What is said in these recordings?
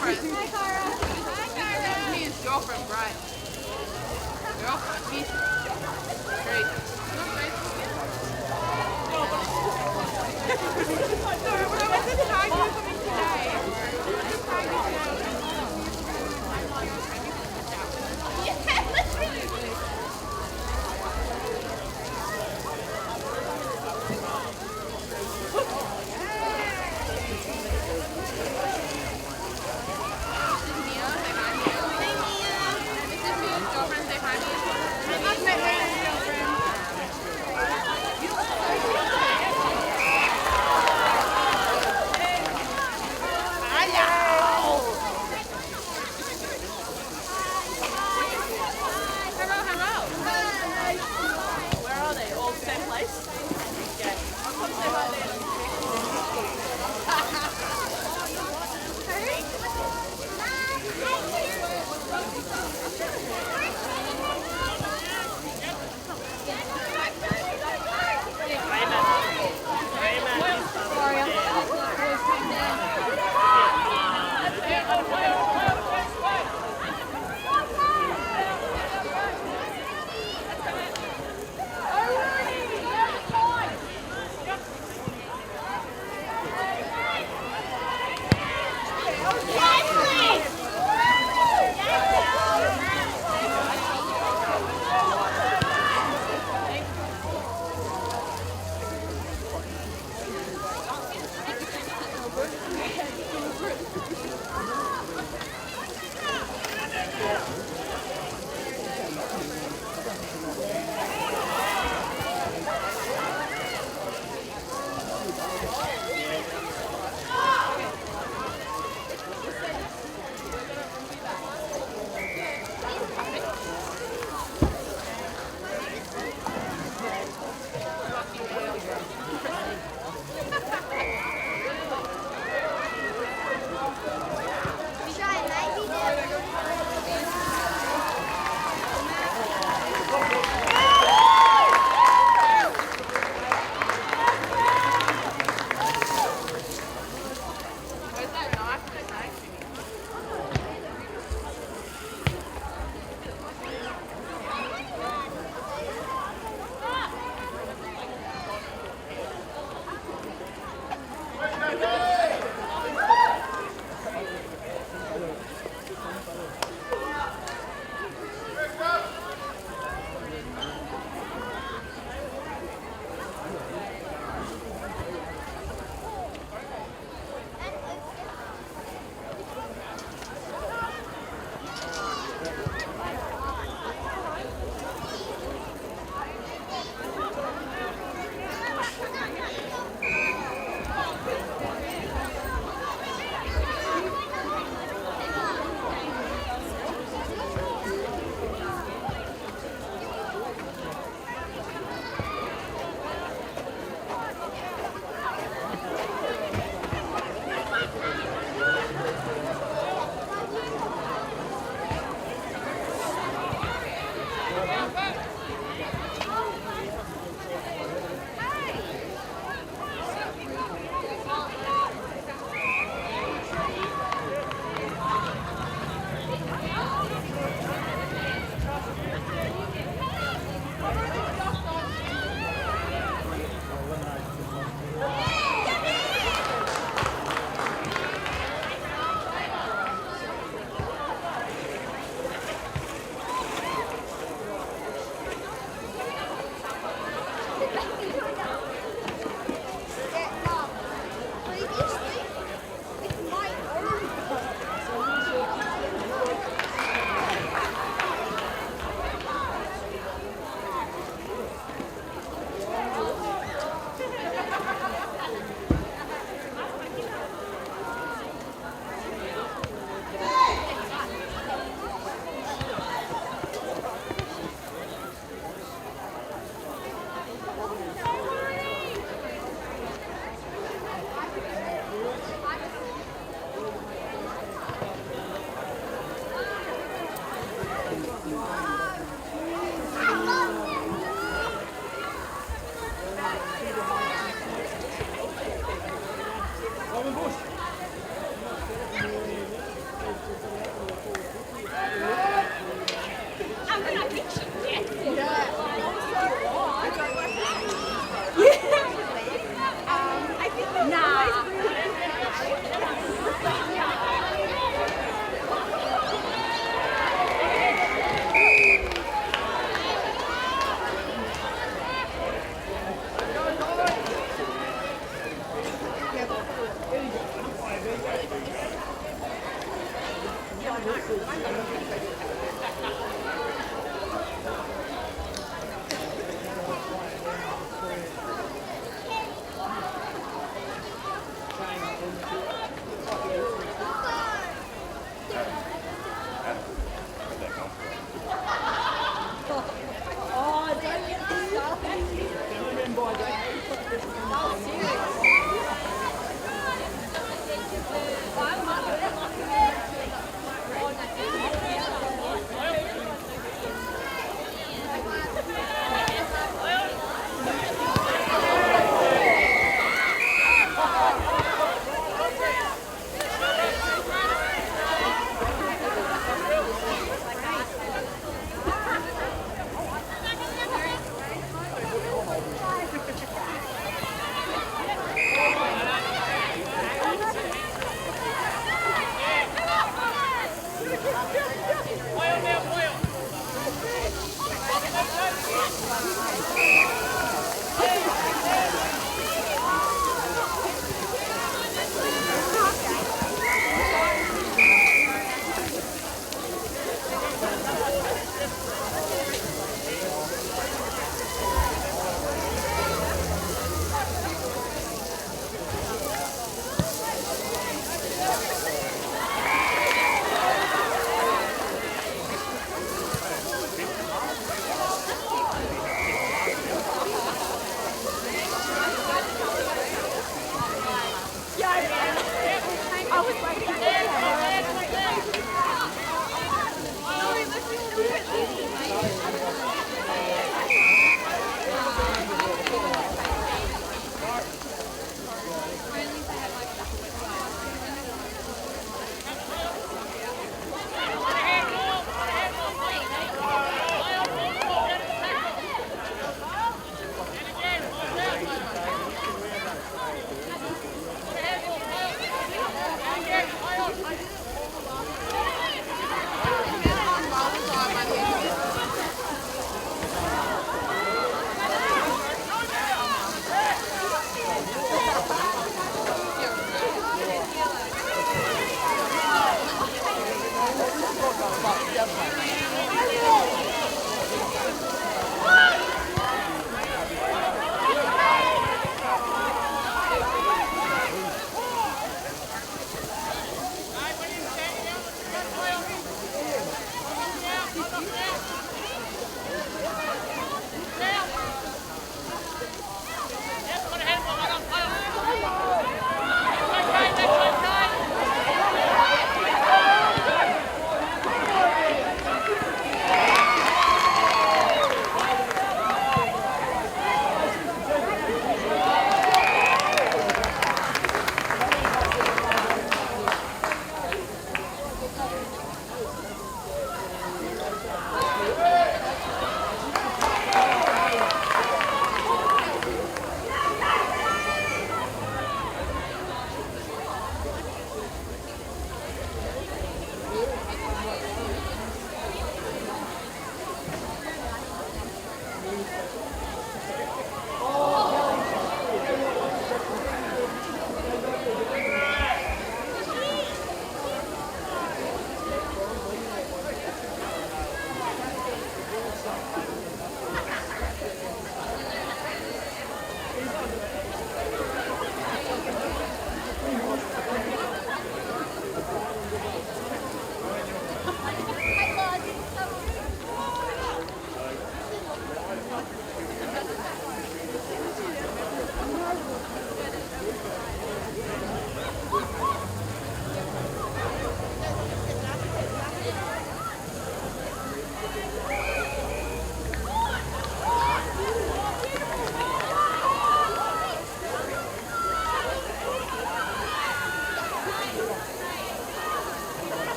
girlfriend. Hi, Cara. Hi, Cara. This is me, his girlfriend, Bride. Girlfriend, me. Great. Not great. Sorry, when I went to tag you something today. Yeah, literally.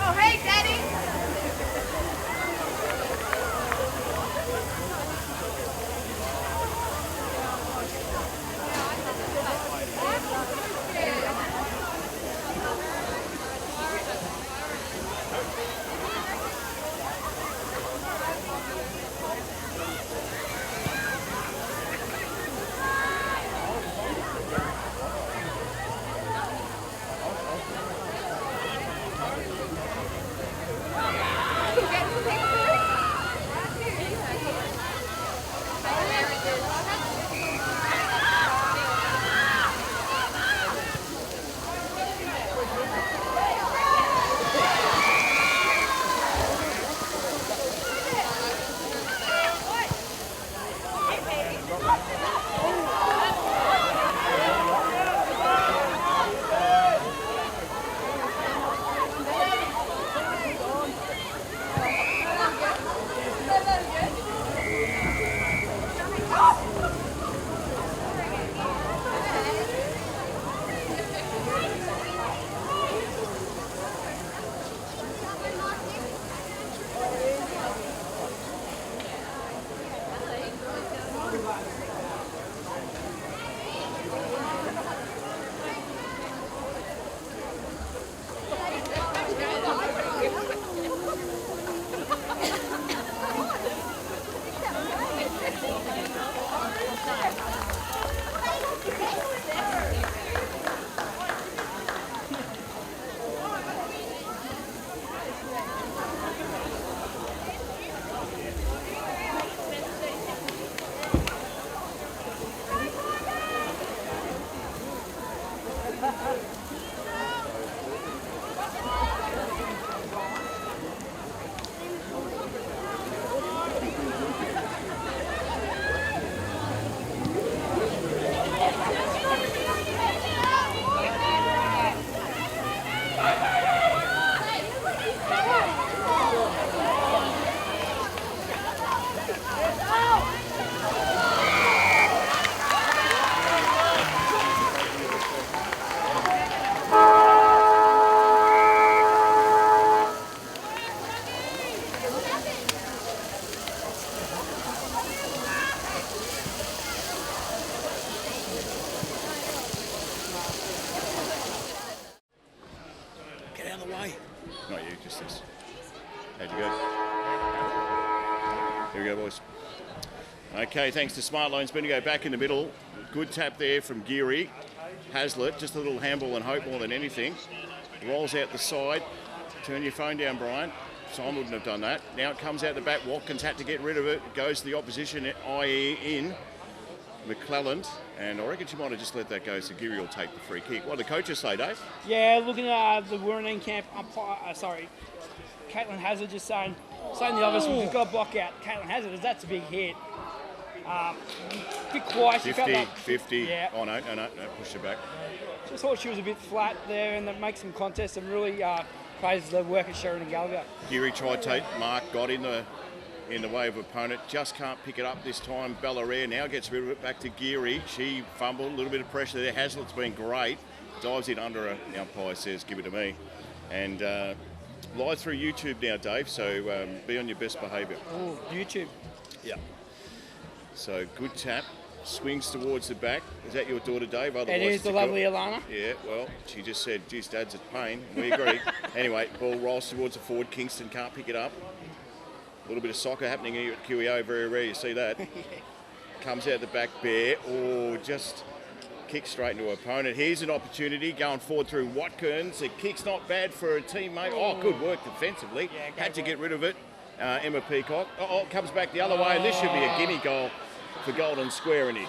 Oh, hey, Daddy. Not you, just this. How'd you go? Here we go, boys. Okay, thanks to Smart Loans Bendigo back in the middle. Good tap there from Geary. Hazlitt, just a little handball and hope more than anything. Rolls out the side. Turn your phone down, Brian. Simon wouldn't have done that. Now it comes out the back. Watkins had to get rid of it. It goes to the opposition, i.e. in McClelland. And I reckon she might have just let that go, so Geary will take the free kick. What do the coaches say, Dave? Yeah, looking at the Woorinen camp, Caitlin Hazard just saying the obvious, we've got to block out Caitlin Hazard, as that's a big hit. A bit quiet. 50. Yeah. Oh, no, push her back. Just thought she was a bit flat there, and that makes some contests and really praises the work of Sheridan Gallagher. Geary tried to Mark, got in the way of opponent, just can't pick it up this time. Bellaire now gets rid of it back to Geary. She fumbled, a little bit of pressure there. Hazlitt's been great. Dives in under her. The umpire says, give it to me. And live through YouTube now, Dave, so be on your best behaviour. Oh, YouTube. Yeah. So good tap. Swings towards the back. Is that your daughter, Dave? It is the lovely Alana. Yeah, well, she just said, geez, Dad's at pain. We agree. Anyway, ball rolls towards the forward. Kingston can't pick it up. A little bit of soccer happening here at QEO. Very rare you see that. Comes out the back bare. Oh, just kicks straight into her opponent. Here's an opportunity going forward through Watkins. The kick's not bad for a teammate. Oh, good work defensively. Yeah, had to get rid of it. Emma Peacock. Oh, it comes back the other way. This should be a gimme goal for Golden Square, and it is.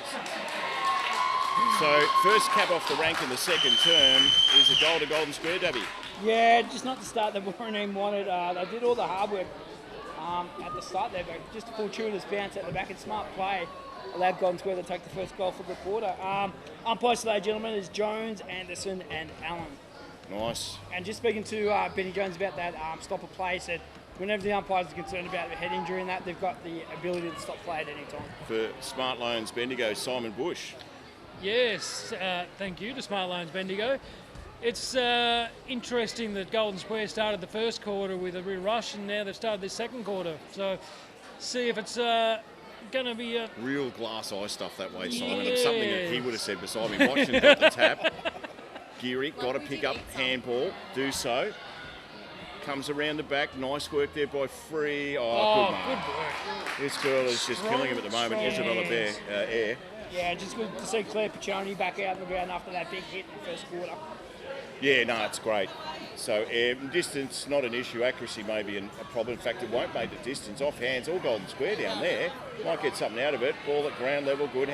So, first cap off the rank in the second term is a goal to Golden Square, Debbie. Yeah, just not the start that Woorinen wanted. They did all the hard work at the start there, but just a fortuitous bounce at the back and smart play allowed Golden Square to take the first goal for the quarter. Umpires today, gentlemen, is Jones, Anderson, and Allen. Nice. And just speaking to Benny Jones about that stop of play, said whenever the umpires are concerned about a head injury and that, they've got the ability to stop play at any time. For Smart Loans Bendigo, Simon Bush. Yes, thank you to Smart Loans Bendigo. It's interesting that Golden Square started the first quarter with a real rush, and now they've started this second quarter. So, see if it's going to be a... Real glass eye stuff that way, Simon. It's something that he would have said beside me. Watching got the tap. Geary got to pick up handball. Do so. Comes around the back. Nice work there by Free. Oh, good work. This girl is just killing him at the moment. Isabella Air. Yeah, just good to see Claire Piccioni back out on the ground after that big hit in the first quarter. Yeah, no, it's great. So distance, not an issue. Accuracy may be a problem. In fact, it won't make the distance. Off hands, all Golden Square down there. Might get something out of it. Ball at ground level, good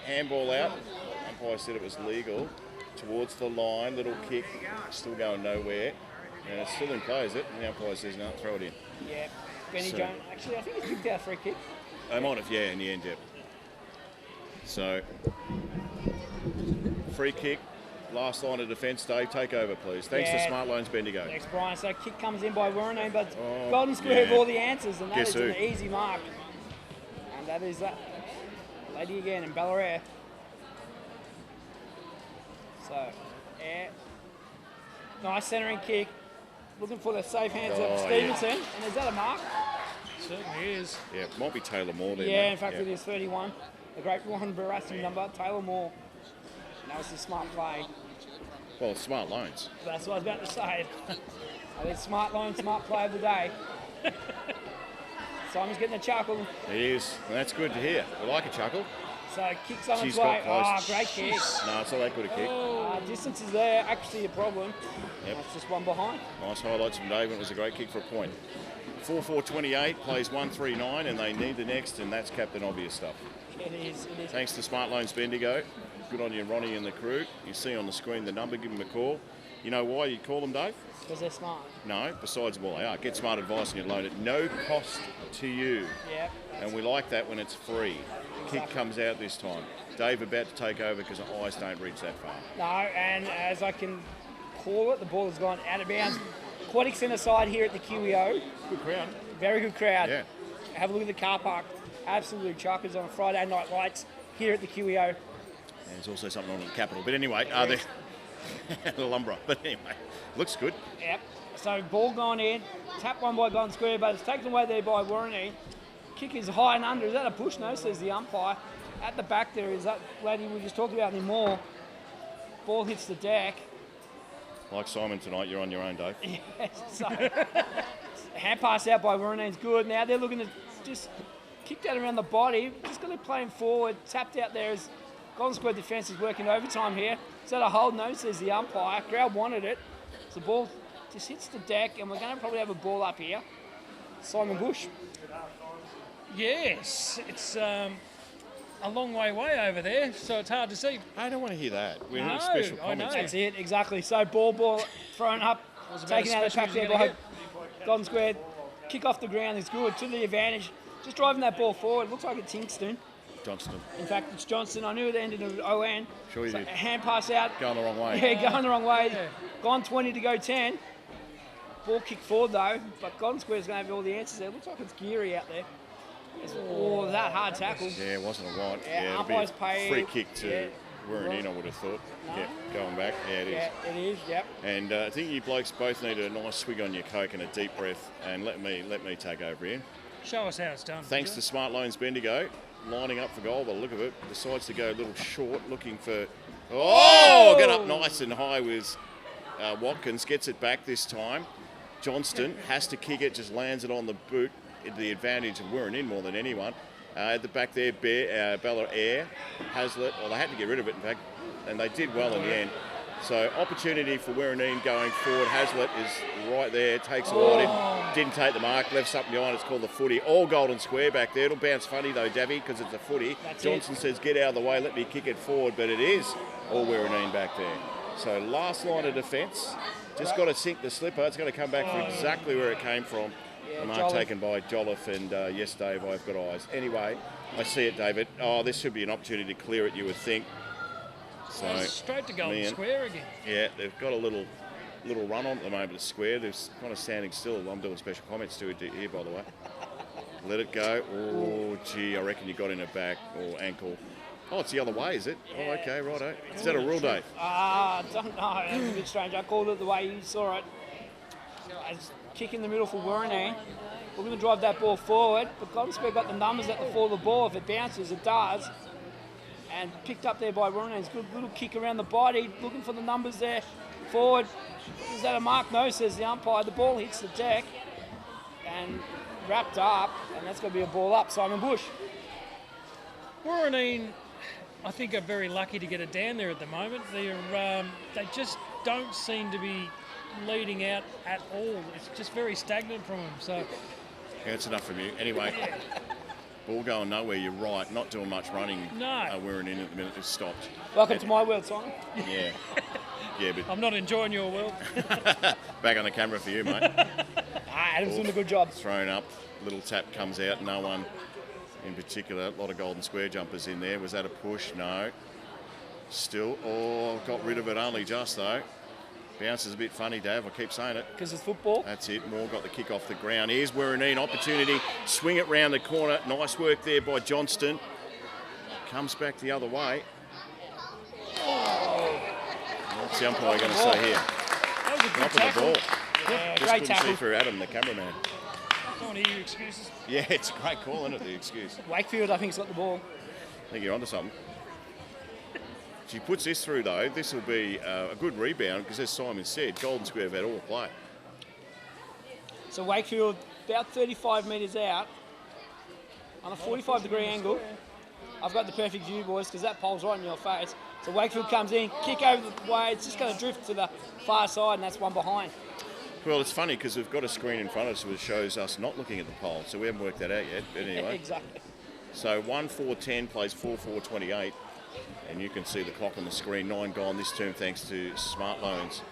handball out. Umpire said it was legal. Towards the line, little kick, still going nowhere. And it's still in play, is it? And the umpire says, no, throw it in. Yeah, Benny Jones. Actually, I think he's kicked out a free kick. They might have, yeah, in the end, yeah. So, free kick. Last line of defence, Dave. Take over, please. Thanks to Smart Loans Bendigo. Thanks, Brian. So kick comes in by Woorinen, but Golden Square have all the answers, and that is an easy mark. And that is that lady again in Ballarat. So, nice centering kick. Looking for the safe hands of Stevenson. Yeah. And is that a mark? Certainly is. Yeah, it might be Taylor Moore there. Yeah, mate. In fact, it is 31. The great Ron Barassi number, Taylor Moore. That was a smart play. Well, Smart Loans. That's what I was about to say. I think Smart Loan, smart play of the day. Simon's getting a chuckle. He is, and that's good to hear. We like a chuckle. So kicks on its way. Oh, great kick. No, it's not that good a kick. Distance is there, actually a problem. Yep. That's just one behind. Nice highlights from Dave, and it was a great kick for a point. 4-4-28, plays 1-3-9, and they need the next, and that's Captain Obvious stuff. It is. Thanks to Smart Loans Bendigo. Good on you, Ronnie and the crew. You see on the screen the number, give them a call. You know why you call them, Dave? Because they're smart. No, besides, well, they are. Get smart advice and you loan it. No cost to you. Yep. And we like that when it's free. Exactly. Kick comes out this time. Dave about to take over because the eyes don't reach that far. No, and as I can call it, the ball has gone out of bounds. Aquatic centre side here at the QEO. Good crowd. Very good crowd. Yeah. Have a look at the car park. Absolute chuckers on a Friday night lights here at the QEO. And there's also something on at the Capitol. But anyway, the Lumbra. But anyway, looks good. Yep. So ball gone in. Tap one by Golden Square, but it's taken away there by Woorinen. Kick is high and under. Is that a push? No, says the umpire. At the back there is that lady we just talked about anymore. Ball hits the deck. Like Simon tonight, you're on your own, Dave. Yes. So hand pass out by Woorinen's good. Now they're looking to just kick that around the body. Just going to play him forward. Tapped out there as Golden Square defence is working overtime here. Is that a hold? No, says the umpire. Crowd wanted it. So the ball just hits the deck, and we're going to probably have a ball up here. Simon Bush. Yes, it's a long way over there, so it's hard to see. I don't want to hear that. We need special comments. That's it, exactly. So ball thrown up, taken out of the pack there by Golden Square. Kick off the ground is good, to the advantage. Just driving that ball forward. Looks like it's Hingston. Johnston. In fact, it's Johnston. I knew it ended in ON. Sure you did. A hand pass out. Going the wrong way. Yeah, going the wrong way. Yeah. Gone 20 to go 10. Ball kick forward though, but Golden Square's going to have all the answers there. Looks like it's Geary out there. That hard tackle. Yeah, it wasn't a right. Yeah, it'd be a free kick to Woorinen, I would have thought. No. Yeah, going back. Yeah, it is. Yeah, it is, yep. And I think you blokes both need a nice swig on your Coke and a deep breath, and let me take over here. Show us how it's done. Thanks to Smart Loans Bendigo, lining up for goal by the look of it. Decides to go a little short, looking for... Oh! Get up nice and high with Watkins. Gets it back this time. Johnston has to kick it, just lands it on the boot. The advantage of Woorinen more than anyone. At the back there, Bella Air, Hazlitt. Well, they had to get rid of it, in fact, and they did well in the end. So opportunity for Woorinen going forward. Hazlitt is right there, takes a wide in, didn't take the mark, left something behind. It's called the footy. All Golden Square back there. It'll bounce funny though, Davy, because it's a footy. Johnson says, get out of the way, let me kick it forward, but it is all Woorinen back there. So last line of defence, just got to sink the slipper. It's going to come back from exactly where it came from. A mark taken by Jolliffe, and yes, Dave, I've got eyes. Anyway, I see it, David. Oh, this should be an opportunity to clear it, you would think. So straight to Golden Square again. Yeah, they've got a little run on at the moment. The square, they're kind of standing still. I'm doing special comments to it here, by the way. Let it go. Oh, gee, I reckon you got in a back or ankle. Oh, it's the other way, is it? Oh, okay, righto. Is that a rule date? I don't know. It's a bit strange. I called it the way you saw it. As kick in the middle for Woorinen. We're going to drive that ball forward. But Golden Square got the numbers at the fall of the ball. If it bounces, it does. And picked up there by Woorinen. Good little kick around the body, looking for the numbers there. Forward. Is that a mark? No, says the umpire. The ball hits the deck and wrapped up. And that's going to be a ball up. Simon Bush. Woorinen, I think, are very lucky to get it down there at the moment. They just don't seem to be leading out at all. It's just very stagnant from them. So Yeah, it's enough from you. Anyway, ball going nowhere, you're right. Not doing much running. No. Woorinen at the minute, it's stopped. Welcome to my world, Simon. Yeah. Yeah, but I'm not enjoying your world. back on the camera for you, mate. Adam's doing a good job. Thrown up, little tap comes out, no one in particular. A lot of Golden Square jumpers in there. Was that a push? No. Still, got rid of it only just though. Bounce is a bit funny, Dave. I keep saying it. Because it's football. That's it. Moore got the kick off the ground. Here's Woorinen, opportunity. Swing it round the corner. Nice work there by Johnston. Comes back the other way. What's the umpire going to say here? That was a good Dropping the tackle. ball. Yeah, Just great couldn't tackle. see through Adam, the cameraman. Don't want to hear your excuses. Yeah, it's a great call, isn't it, the excuse? Wakefield, I think, has got the ball. I think you're onto something. She puts this through, though. This will be a good rebound because, as Simon said, Golden Square have had all play. So Wakefield, about 35 metres out, on a 45-degree angle. I've got the perfect view, boys, because that pole's right in your face. So Wakefield comes in, kick over the way. It's just going to drift to the far side, and that's one behind. Well, it's funny because we've got a screen in front of us which shows us not looking at the pole, so we haven't worked that out yet. But anyway. Exactly. So 1-4-10 plays 4-4-28, and you can see the clock on the screen. 9 gone this term thanks to Smart Loans.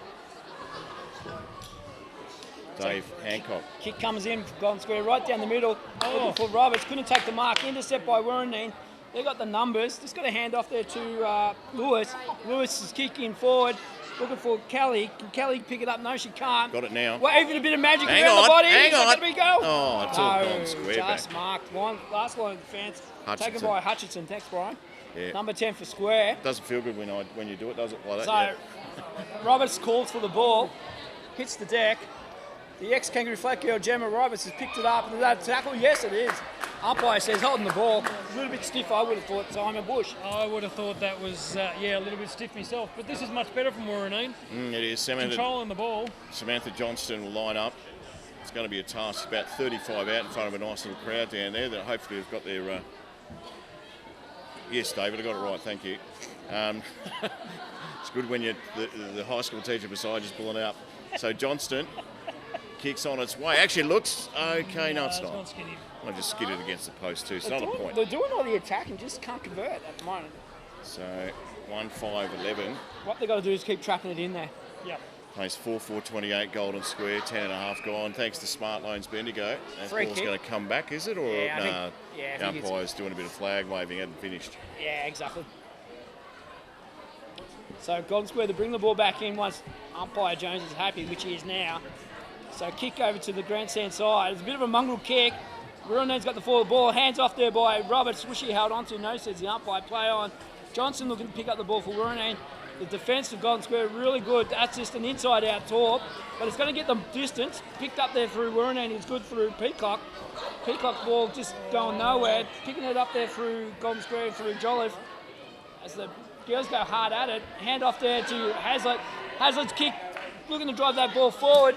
Dave Hancock. Kick comes in, Golden Square right down the middle. Looking for Roberts, couldn't take the mark. Intercept by Woorinen. They got the numbers. Just got a hand off there to Lewis. Lewis is kicking forward, looking for Kelly. Can Kelly pick it up? No, she can't. Got it now. Waving a bit of magic Hang around on, the body. hang Is that on. gonna be goal? Oh, it's all gone square just back. marked. Last line of defence. Hutchinson. Taken by Hutchinson. Thanks, Brian. Yeah. Number 10 for square. Doesn't feel good when you do it, does it? Like So that? Roberts calls for the ball, hits the deck. The ex-Kangaroo flag girl, Gemma Roberts, has picked it up. Is that a tackle? Yes, it is. Umpire says holding the ball. A little bit stiff, I would have thought, Simon Bush. I would have thought that was, a little bit stiff myself. But this is much better from Woorinen. It is. Controlling the ball. Samantha Johnston will line up. It's going to be a task. About 35 out in front of a nice little crowd down there that hopefully have got their... Yes, David, I got it right. Thank you. It's good when the high school teacher beside you's pulling out. So Johnston kicks on its way. Actually looks okay. No, it's It's not. not skinny. I just skidded against the post too. It's not a point. They're doing all the attacking, just can't convert at the moment. So 1-5-11. What they've got to do is keep trapping it in there. Yep. Plays 4-4-28 Golden Square, 10.5 gone. Thanks to Smart Loans Bendigo. That Free ball's kick. going to come back, is it? Or Yeah, I think- nah, yeah, I the think it's- umpire's doing a bit of flag waving, hadn't finished. Yeah, exactly. So Golden Square to bring the ball back in once umpire Jones is happy, which he is now. So kick over to the grandstand side. It's a bit of a mongrel kick. Woerinen's got the forward ball. Hands off there by Roberts, which he held onto. No, says the umpire. Play on. Johnson looking to pick up the ball for Woorinen. The defence of Golden Square really good. That's just an inside-out torp, but it's going to get them distance. Picked up there through Woorinen. It's good through Peacock. Peacock's ball just going nowhere. Picking it up there through Golden Square, through Jolliffe. As the girls go hard at it. Hand off there to Hazlitt. Hazlitt's kick, looking to drive that ball forward.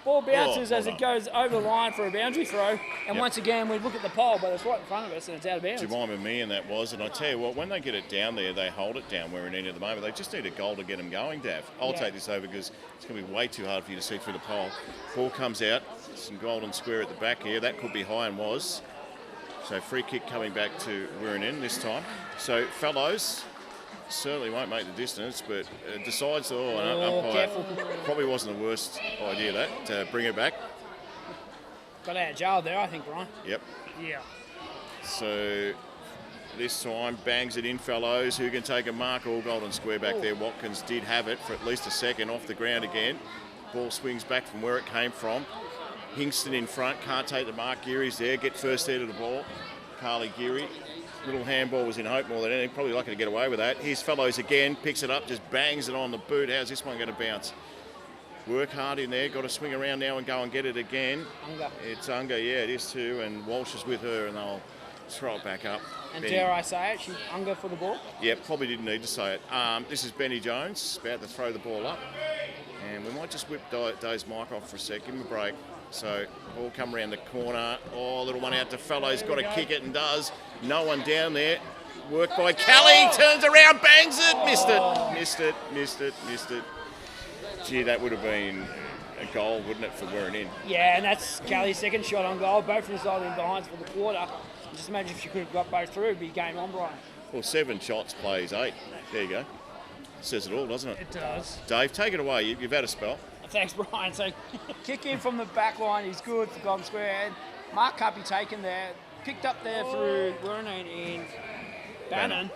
Ball bounces as it goes over the line for a boundary throw. And once again, we look at the pole, but it's right in front of us and it's out of bounds. Jemima me and that was, and I tell you what, when they get it down there, they hold it down where it is at the moment. They just need a goal to get them going, Dav. I'll take this over because it's going to be way too hard for you to see through the pole. Ball comes out, some Golden Square at the back here. That could be high and was. So free kick coming back to Woorinen this time. So Fellows certainly won't make the distance, but decides, umpire, careful. probably wasn't the worst idea that, to bring it back. Got out of jail there, I think, Brian. Yep. Yeah. So this time bangs it in, Fellows. Who can take a mark? All Golden Square back there. Watkins did have it for at least a second off the ground again. Ball swings back from where it came from. Hingston in front, can't take the mark. Geary's there, get first there to the ball. Carly Geary Little handball was in hope more than anything. Probably lucky to get away with that. Here's Fellows again. Picks it up, just bangs it on the boot. How's this one going to bounce? Work hard in there. Got to swing around now and go and get it again. Unger. It's Unger, yeah, it is too. And Walsh is with her, and they'll throw it back up. And Benny. dare I say it, she's Unger for the ball. Yeah, probably didn't need to say it. This is Benny Jones, about to throw the ball up. And we might just whip Dave's mic off for a sec, give him a break. So, ball come around the corner. Oh, little one out to Fellows, got to kick it and does. No one down there. Work by Kelly, turns around, bangs it, missed it. Gee, that would have been a goal, wouldn't it, for Woorinen? Yeah, and that's Kelly's second shot on goal, both resulting in behinds for the quarter. Just imagine if she could have got both through, it'd be game on, Brian. Well, 7 shots, plays 8. There you go. Says it all, doesn't it? It does. Dave, take it away. You've had a spell. Thanks, Brian. So, kick in from the back line is good for Golden Square. And Mark Cuppy taken there, picked up there through Woorinen in Bannon.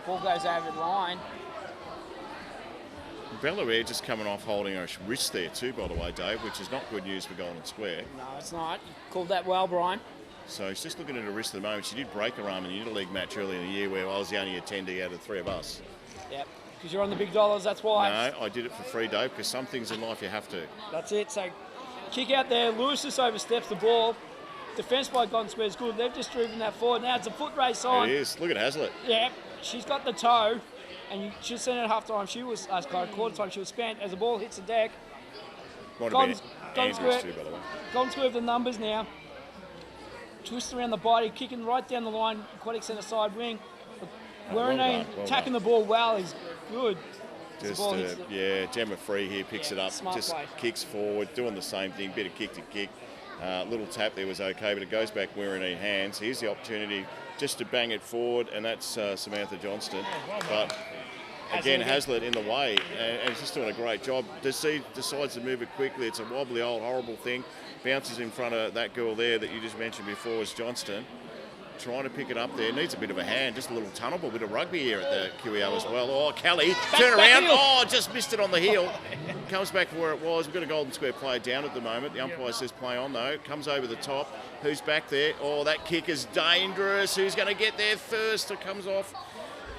Ball goes over the line. Belair just coming off holding her wrist there too, by the way, Dave, which is not good news for Golden Square. No, it's not. You called that well, Brian. So she's just looking at her wrist at the moment. She did break her arm in the interleague match earlier in the year where I was the only attendee out of the 3 of us. Yep, because you're on the big dollars, that's why. No, I did it for free, Dave, because some things in life you have to. That's it. So, kick out there. Lewis just oversteps the ball. Defence by Golden Square is good. They've just driven that forward. Now it's a foot race on. It is. Look at Hazlitt. Yeah, she's got the toe. And you should have seen at half time, she was, quarter time, she was spent as the ball hits the deck. Might have Golden been Andrews Square, too, by the way. Golden Square with the numbers now. Twist around the body, kicking right down the line, aquatic centre side wing. Woorinen attacking the ball well is good. Just, yeah, Gemma Free here picks it up, just play. kicks forward, doing the same thing, bit of kick to kick. Little tap there was okay, but it goes back Woorinen hands. Here's the opportunity just to bang it forward, and that's Samantha Johnston. But again, Hazlitt in the way, and she's doing a great job. Decides to move it quickly. It's a wobbly, old, horrible thing. Bounces in front of that girl there that you just mentioned before was Johnston. Trying to pick it up there. Needs a bit of a hand, just a little tunnel, bit of rugby here at the QEO as well. Oh, Kelly, turn around. Oh, just missed it on the heel. Comes back to where it was. We've got a Golden Square player down at the moment. The umpire says play on though. Comes over the top. Who's back there? Oh, that kick is dangerous. Who's going to get there first? It comes off.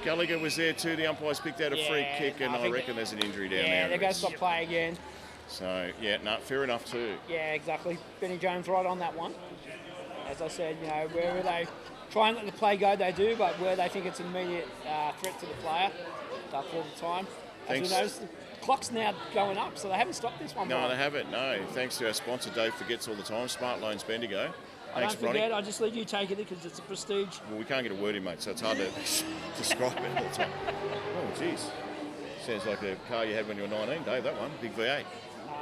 Gallagher was there too. The umpires picked out a free kick, and I reckon there's an injury down there. Yeah, they're going to stop play again. So, yeah, no, fair enough too. Yeah, exactly. Benny Jones right on that one. As I said, you know, wherever they try and let the play go, they do, but where they think it's an immediate threat to the player, they'll call the time. As we notice, the clock's now going up, so they haven't stopped this one. No, they haven't, no. Thanks to our sponsor, Dave Forgets all the time, Smart Loans Bendigo. Thanks, don't forget, I just let you take it because it's a prestige. Well, we can't get a word in, mate, so it's hard to describe it all the time. Oh, jeez. Sounds like a car you had when you were 19, Dave, that one. Big V8.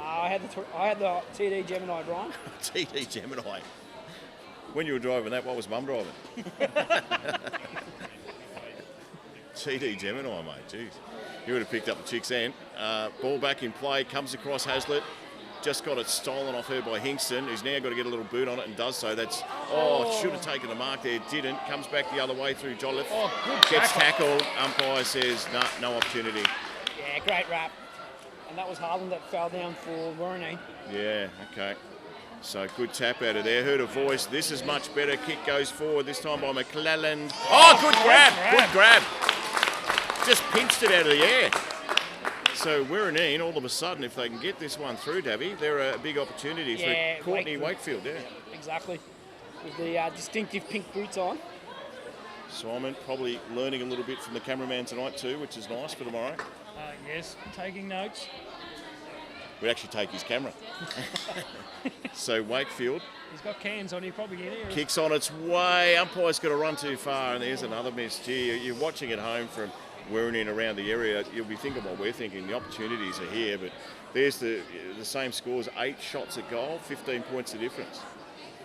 I had the TD Gemini, Brian. TD Gemini. When you were driving that, what was Mum driving? TD Gemini, mate, jeez. You would have picked up the chicks then. Ball back in play, comes across Hazlitt. Just got it stolen off her by Hingston, who's now got to get a little boot on it and does so. That's, should have taken the mark there, didn't. Comes back the other way through Jolliffe. Gets tackled. Umpire says, no opportunity. Yeah, great wrap. And that was Harlan that fell down for Woorinen. Yeah, okay. So good tap out of there. Heard a voice. This is much better. Kick goes forward, this time by McClelland. Oh, good grab. Good grab. Just pinched it out of the air. So Woorinen, all of a sudden, if they can get this one through, Davey, they're a big opportunity for Courtney Wakefield. Yeah, exactly. With the distinctive pink boots on. Simon probably learning a little bit from the cameraman tonight too, which is nice for tomorrow. Yes, taking notes. We'd actually take his camera. So Wakefield. He's got cans on, he'll probably get here. Kicks on its way. Umpire's got to run too far, and there's another miss. Gee, you're watching at home from Woorinen around the area. You'll be thinking what we're thinking. The opportunities are here, but there's the same scores: 8 shots at goal, 15 points the difference.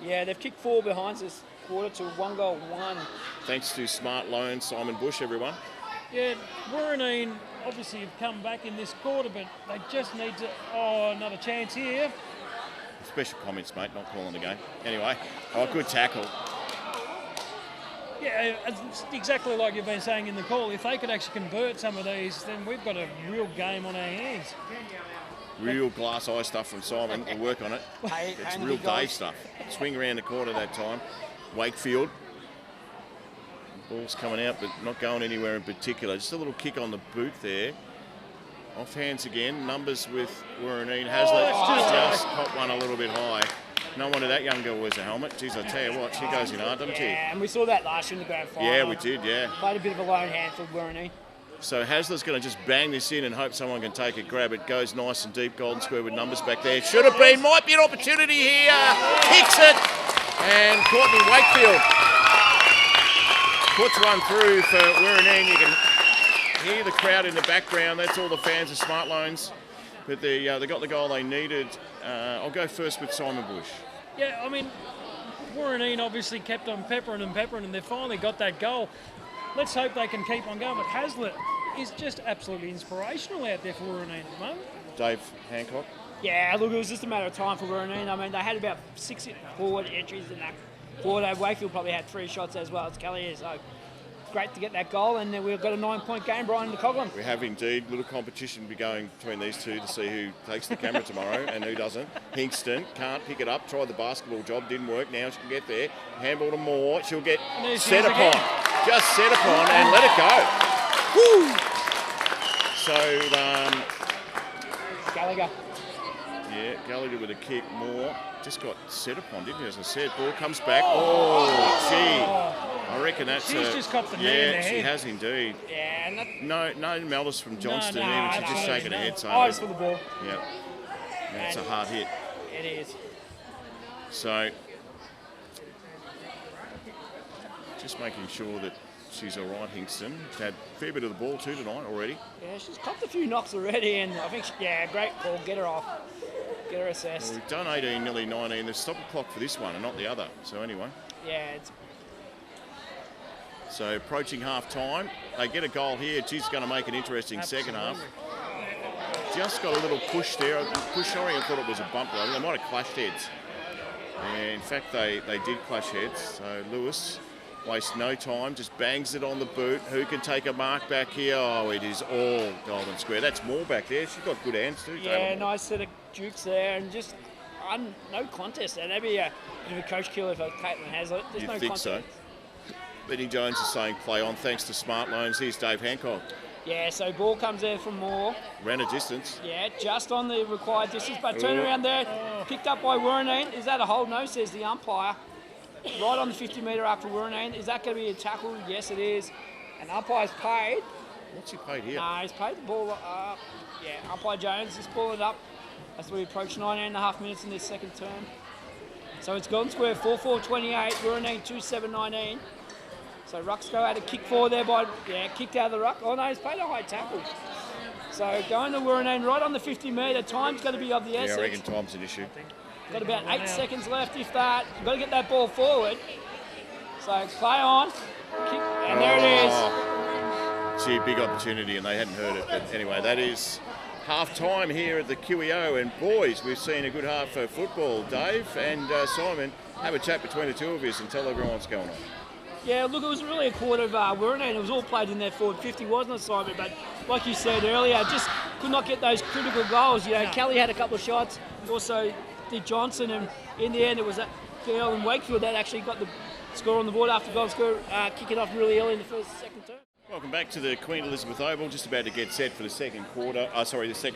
Yeah, they've kicked 4 behinds this quarter to 1 goal, 1. Thanks to Smart Loan, Simon Bush, everyone. Yeah, Woorinen obviously have come back in this quarter, but they just need to... Oh, another chance here. Special comments, mate, not calling the game. Anyway, good tackle. Yeah, it's exactly like you've been saying in the call. If they could actually convert some of these, then we've got a real game on our hands. Real glass eye stuff from Simon. We'll work on it. It's real Dave stuff. Swing around the corner that time. Wakefield. Ball's coming out, but not going anywhere in particular. Just a little kick on the boot there. Off hands again. Numbers with Woorinen. Hazlitt just caught one a little bit high. No wonder that young girl wears a helmet. Geez, I tell you what, she goes in hard, doesn't she? Yeah, and we saw that last year in the grand final. Yeah, we did, yeah. Played a bit of a lone hand for Woorinen. So Hazlitt's going to just bang this in and hope someone can take it, grab it. Goes nice and deep, Golden Square with Numbers back there. Should have been, might be an opportunity here. Kicks it. And Courtney Wakefield puts one through for Woorinen. You can hear the crowd in the background. That's all the fans of Smart Loans. But they got the goal they needed. I'll go first with Simon Bush. Yeah, I mean, Woorinen obviously kept on peppering, and they finally got that goal. Let's hope they can keep on going. But Hazlitt is just absolutely inspirational out there for Woorinen at the moment. Dave Hancock. Yeah, look, it was just a matter of time for Woorinen. I mean, they had about 6 forward entries in that quarter. Wakefield probably had 3 shots as well as Kelly. So great to get that goal, and we've got a 9-point game, Brian de Coghlan. We have indeed. Little competition be going between these two to see who takes the camera tomorrow and who doesn't. Hingston can't pick it up. Tried the basketball job, didn't work. Now she can get there. Handball to Moore. She'll get set upon. Just set upon and let it go. Woo! So, Gallagher. Yeah, Gallagher with a kick. Moore just got set upon, didn't he? As I said, ball comes back. Oh, gee. I reckon that's She's just copped the knee in the she head. has indeed. Yeah, No malice from Johnston. No, Even she's just absolutely shaking her head. So, eyes for the ball. yeah, it's a hard hit. It is. So, just making sure that she's all right, Hingston. She's had a fair bit of the ball too tonight already. Yeah, she's copped a few knocks already, and I think, great call. Get her off. Get her assessed. Well, we've done 18, nearly 19. They've stopped the clock for this one and not the other. So anyway. Yeah, it's... So approaching half time. They get a goal here. She's going to make an interesting second half. Just got a little push there. Sorry, I thought it was a bump though. They might have clashed heads. And in fact, they did clash heads. So Lewis wastes no time, just bangs it on the boot. Who can take a mark back here? Oh, it is all Golden Square. That's Moore back there. She's got good hands too. Yeah, nice set of dukes there, and just no contest. And that'd be a bit of a coach killer for Caitlin Hazlitt. There's You'd no think contest. so. Benny Jones is saying play on thanks to Smart Loans. Here's Dave Hancock. Yeah, so ball comes there from Moore. Ran a distance. Yeah, just on the required distance, but turn around there, picked up by Woorinen. Is that a hold? No, says the umpire. Right on the 50-metre arc for Woorinen. Is that going to be a tackle? Yes, it is. And umpire's paid. What's he paid here? He's paid the ball up. Yeah, umpire Jones is pulling it up as we approach 19.5 minutes in this second term. So it's Golden Square 4-4-28, Woorinen 2-7-19. So Ruxco had a kick forward there kicked out of the ruck. Oh no, he's paid a high tackle. So going to Woorinen right on the 50-metre. Time's going to be of the essence. Yeah, I reckon time's an issue. Got about 8 seconds left, if that. You've got to get that ball forward. So play on. Kick, and there it is. Gee, big opportunity, and they hadn't heard it. But anyway, that is half time here at the QEO. And boys, we've seen a good half of football. Dave and Simon, have a chat between the two of you and tell everyone what's going on. Yeah, look, it was really a quarter of Woorinen. It was all played in their forward 50, wasn't it, Simon? But like you said earlier, just could not get those critical goals. You know, Kelly had a couple of shots. Also did Johnson, and in the end it was that girl in Wakefield that actually got the score on the board after Golden Square kicking off really early in the second term. Welcome back to the Queen Elizabeth Oval, just about to get set for the second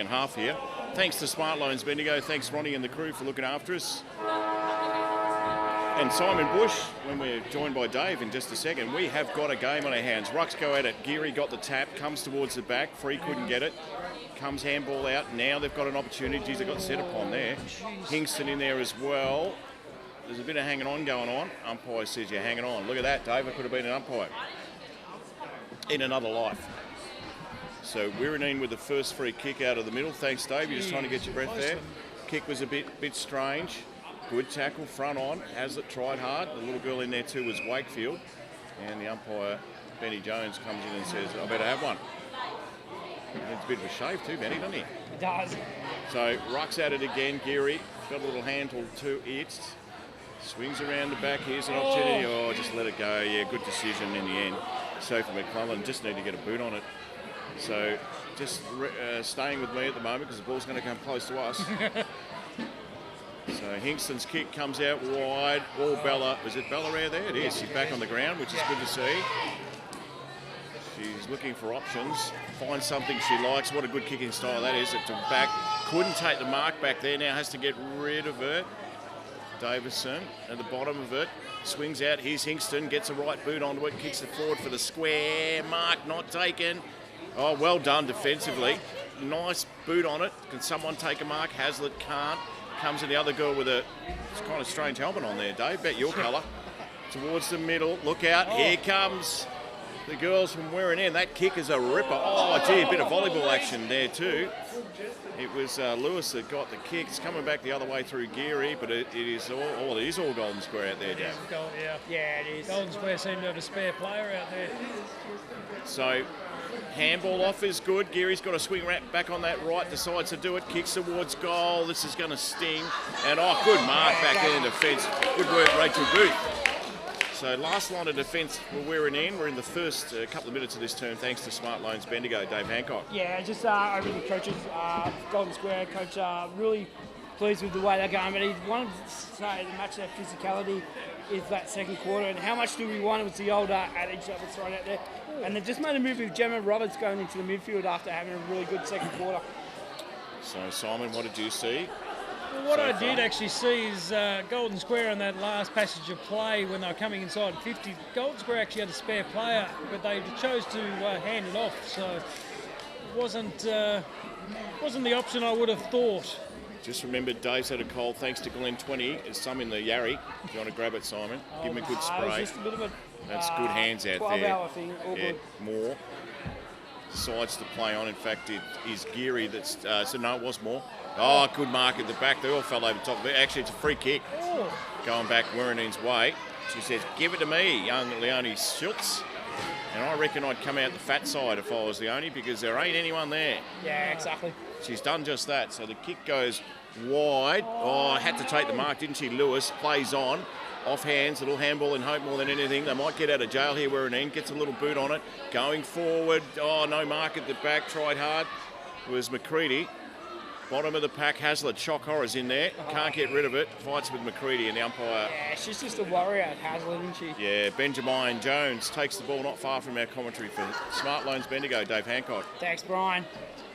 half here. Thanks to Smart Loans Bendigo, thanks Ronnie and the crew for looking after us. And Simon Bush, when we're joined by Dave in just a second, we have got a game on our hands. Rucks go at it, Geary got the tap, comes towards the back, Free couldn't get it. Comes handball out, now they've got an opportunity, they've got set upon there. Hingston in there as well. There's a bit of hanging on going on. Umpire says you're hanging on. Look at that, Dave, it could have been an umpire. In another life. So Woorinen with the first free kick out of the middle. Thanks, Dave, you're just trying to get your breath there. Kick was a bit strange. Good tackle, front on. Hazlitt tried hard. The little girl in there too was Wakefield. And the umpire, Benny Jones, comes in and says, I better have one. It's a bit of a shave too, Benny, doesn't he? It does. So Ruck's at it again, Geary. Got a little handle to it. Swings around the back, here's an opportunity. Oh, just let it go. Yeah, good decision in the end. Sophie McClellan just need to get a boot on it. So just staying with me at the moment because the ball's going to come close to us. So Hingston's kick comes out wide. All Bella. Is it Bellaire there? It is. She's back on the ground, which is good to see. She's looking for options. Finds something she likes. What a good kicking style that is. It's back. Couldn't take the mark back there. Now has to get rid of it. Davison at the bottom of it. Swings out. Here's Hingston. Gets a right boot onto it. Kicks it forward for the square. Mark not taken. Oh, well done defensively. Nice boot on it. Can someone take a mark? Hazlitt can't. Comes in the other girl with a kind of strange helmet on there, Dave. Bet your colour. Towards the middle. Look out. Here comes the girls from Woorinen. That kick is a ripper. Oh, gee, a bit of volleyball action there too. It was Lewis that got the kick. It's coming back the other way through Geary, but it is all Golden Square out there, Dave. Yeah, it is. Golden Square seem to have a spare player out there. So handball off is good. Geary's got a swing back on that right, decides to do it, kicks towards goal. This is going to sting. And good mark back in defence. Good work, Rachel Booth. So last line of defence we're in. We're in the first couple of minutes of this term thanks to Smart Loans Bendigo, Dave Hancock. Yeah, just over the coaches, Golden Square coach, really pleased with the way they're going. But he wanted to say the match their physicality is that second quarter, and how much do we want? It was the older adage that was thrown out there. And they've just made a move with Gemma Roberts going into the midfield after having a really good second quarter. So Simon, what did you see? Well, what I did actually see is Golden Square on that last passage of play when they were coming inside 50. Golden Square actually had a spare player, but they chose to hand it off. So it wasn't the option I would have thought. Just remember, Dave's had a cold thanks to Glen 20. There's some in the Yarry. If you want to grab it, Simon, give him a good spray. Just a bit of a, that's good hands out 12 there. Hour thing, all good. More. Decides to play on. In fact, it is Geary that's... so no, it was more. Oh, good mark at the back. They all fell over top of it. Actually, it's a free kick. Going back Woorinen's way. She says, give it to me, young Leonie Schultz. And I reckon I'd come out the fat side if I was Leonie because there ain't anyone there. Yeah, exactly. She's done just that. So the kick goes wide. Oh, had to take the mark, didn't she? Lewis plays on. Off hands, little handball in hope more than anything. They might get out of jail here. Woorinen gets a little boot on it. Going forward. Oh, no mark at the back. Tried hard. It was McCready. Bottom of the pack, Hazlitt, shock horrors in there. Can't get rid of it. Fights with McCready and the umpire. Yeah, she's just a warrior, Hazlitt, isn't she? Yeah, Benjamin Jones takes the ball not far from our commentary for Smart Loans Bendigo, Dave Hancock. Thanks, Brian.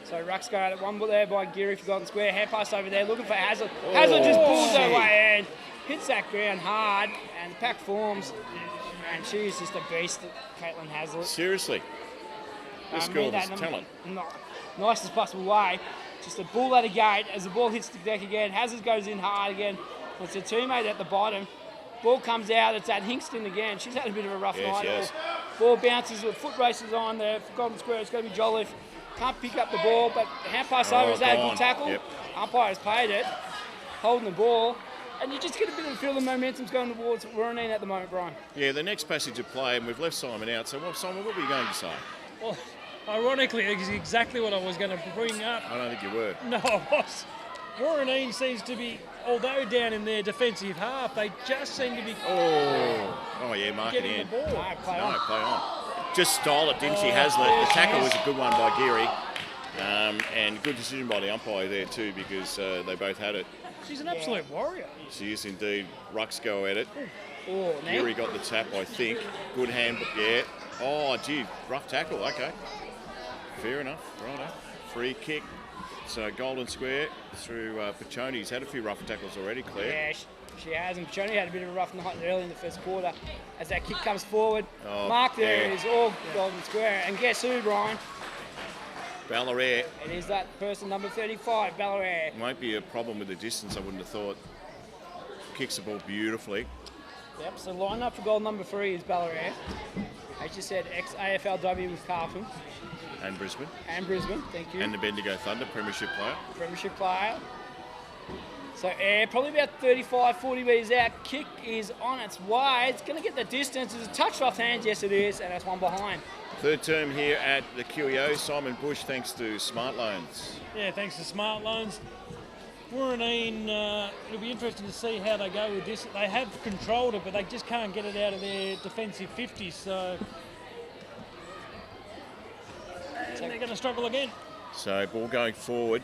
So Ruck's got it. One ball there by Geary for Golden Square. Hand pass over there, looking for Hazlitt. Hazlitt just pulls her way in, hits that ground hard, and the pack forms. And she's just a beast, Caitlin Hazlitt. Seriously. This girl has talent. Nicest possible way. Just a ball at a gate as the ball hits the deck again. Hazard goes in hard again. It's a teammate at the bottom. Ball comes out. It's at Hingston again. She's had a bit of a rough night. Ball bounces with foot races on there for Golden Square. It's going to be Jolliffe. Can't pick up the ball, but hand pass over. Is that a good tackle? Yep. Umpire has paid it. Holding the ball. And you just get a bit of a feel the momentum's going towards Woorinen at the moment, Brian. Yeah, the next passage of play, and we've left Simon out. So, Simon, what were you going to say? Well, ironically, it's exactly what I was going to bring up. I don't think you were. No, I was. Woorinen seems to be, although down in their defensive half, they just seem to be Yeah, mark it getting in. the ball. No, play on. Play on. Just stole it, didn't she, Hazlitt? The tackle was a good one by Geary. And good decision by the umpire there too because they both had it. She's an absolute warrior. She is indeed. Rucks go at it. Oh, Geary got the tap, I think. Good hand, yeah. Oh, gee, rough tackle, okay. Fair enough, righto. Free kick. So Golden Square through Piccioni's had a few rough tackles already, Claire. Yeah, she has, and Piccioni had a bit of a rough night early in the first quarter. As that kick comes forward, mark there is all Golden Square. And guess who, Brian? Bellaire. It is that person, number 35, Bellaire. Won't be a problem with the distance, I wouldn't have thought. Kicks the ball beautifully. Yep, so line up for goal number 3 is Bellaire. As you said, ex-AFLW with Carlton. And Brisbane. And Brisbane, thank you. And the Bendigo Thunder, premiership player. Premiership player. So probably about 35, 40 metres out. Kick is on its way. It's going to get the distance. It's a touch off hands, yes it is, and that's one behind. Third term here at the QEO. Simon Bush, thanks to Smart Loans. Yeah, thanks to Smart Loans. Woorinen, it'll be interesting to see how they go with this. They have controlled it, but they just can't get it out of their defensive 50s, so they're going to struggle again. So ball going forward.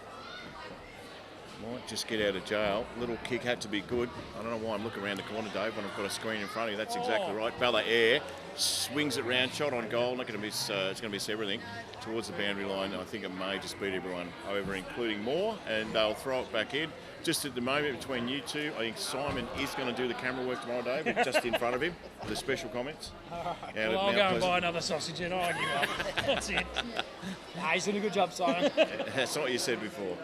Might just get out of jail. Little kick had to be good. I don't know why I'm looking around the corner, Dave, when I've got a screen in front of you. That's exactly right. Bella Air swings it round, shot on goal. Not going to miss. It's going to miss everything towards the boundary line. I think it may just beat everyone over, including Moore, and they'll throw it back in. Just at the moment between you two, I think Simon is going to do the camera work tomorrow, Dave, just in front of him. The special comments. Well, I'll go and buy another sausage and I'll give up. That's it. He's doing a good job, Simon. That's not what you said before.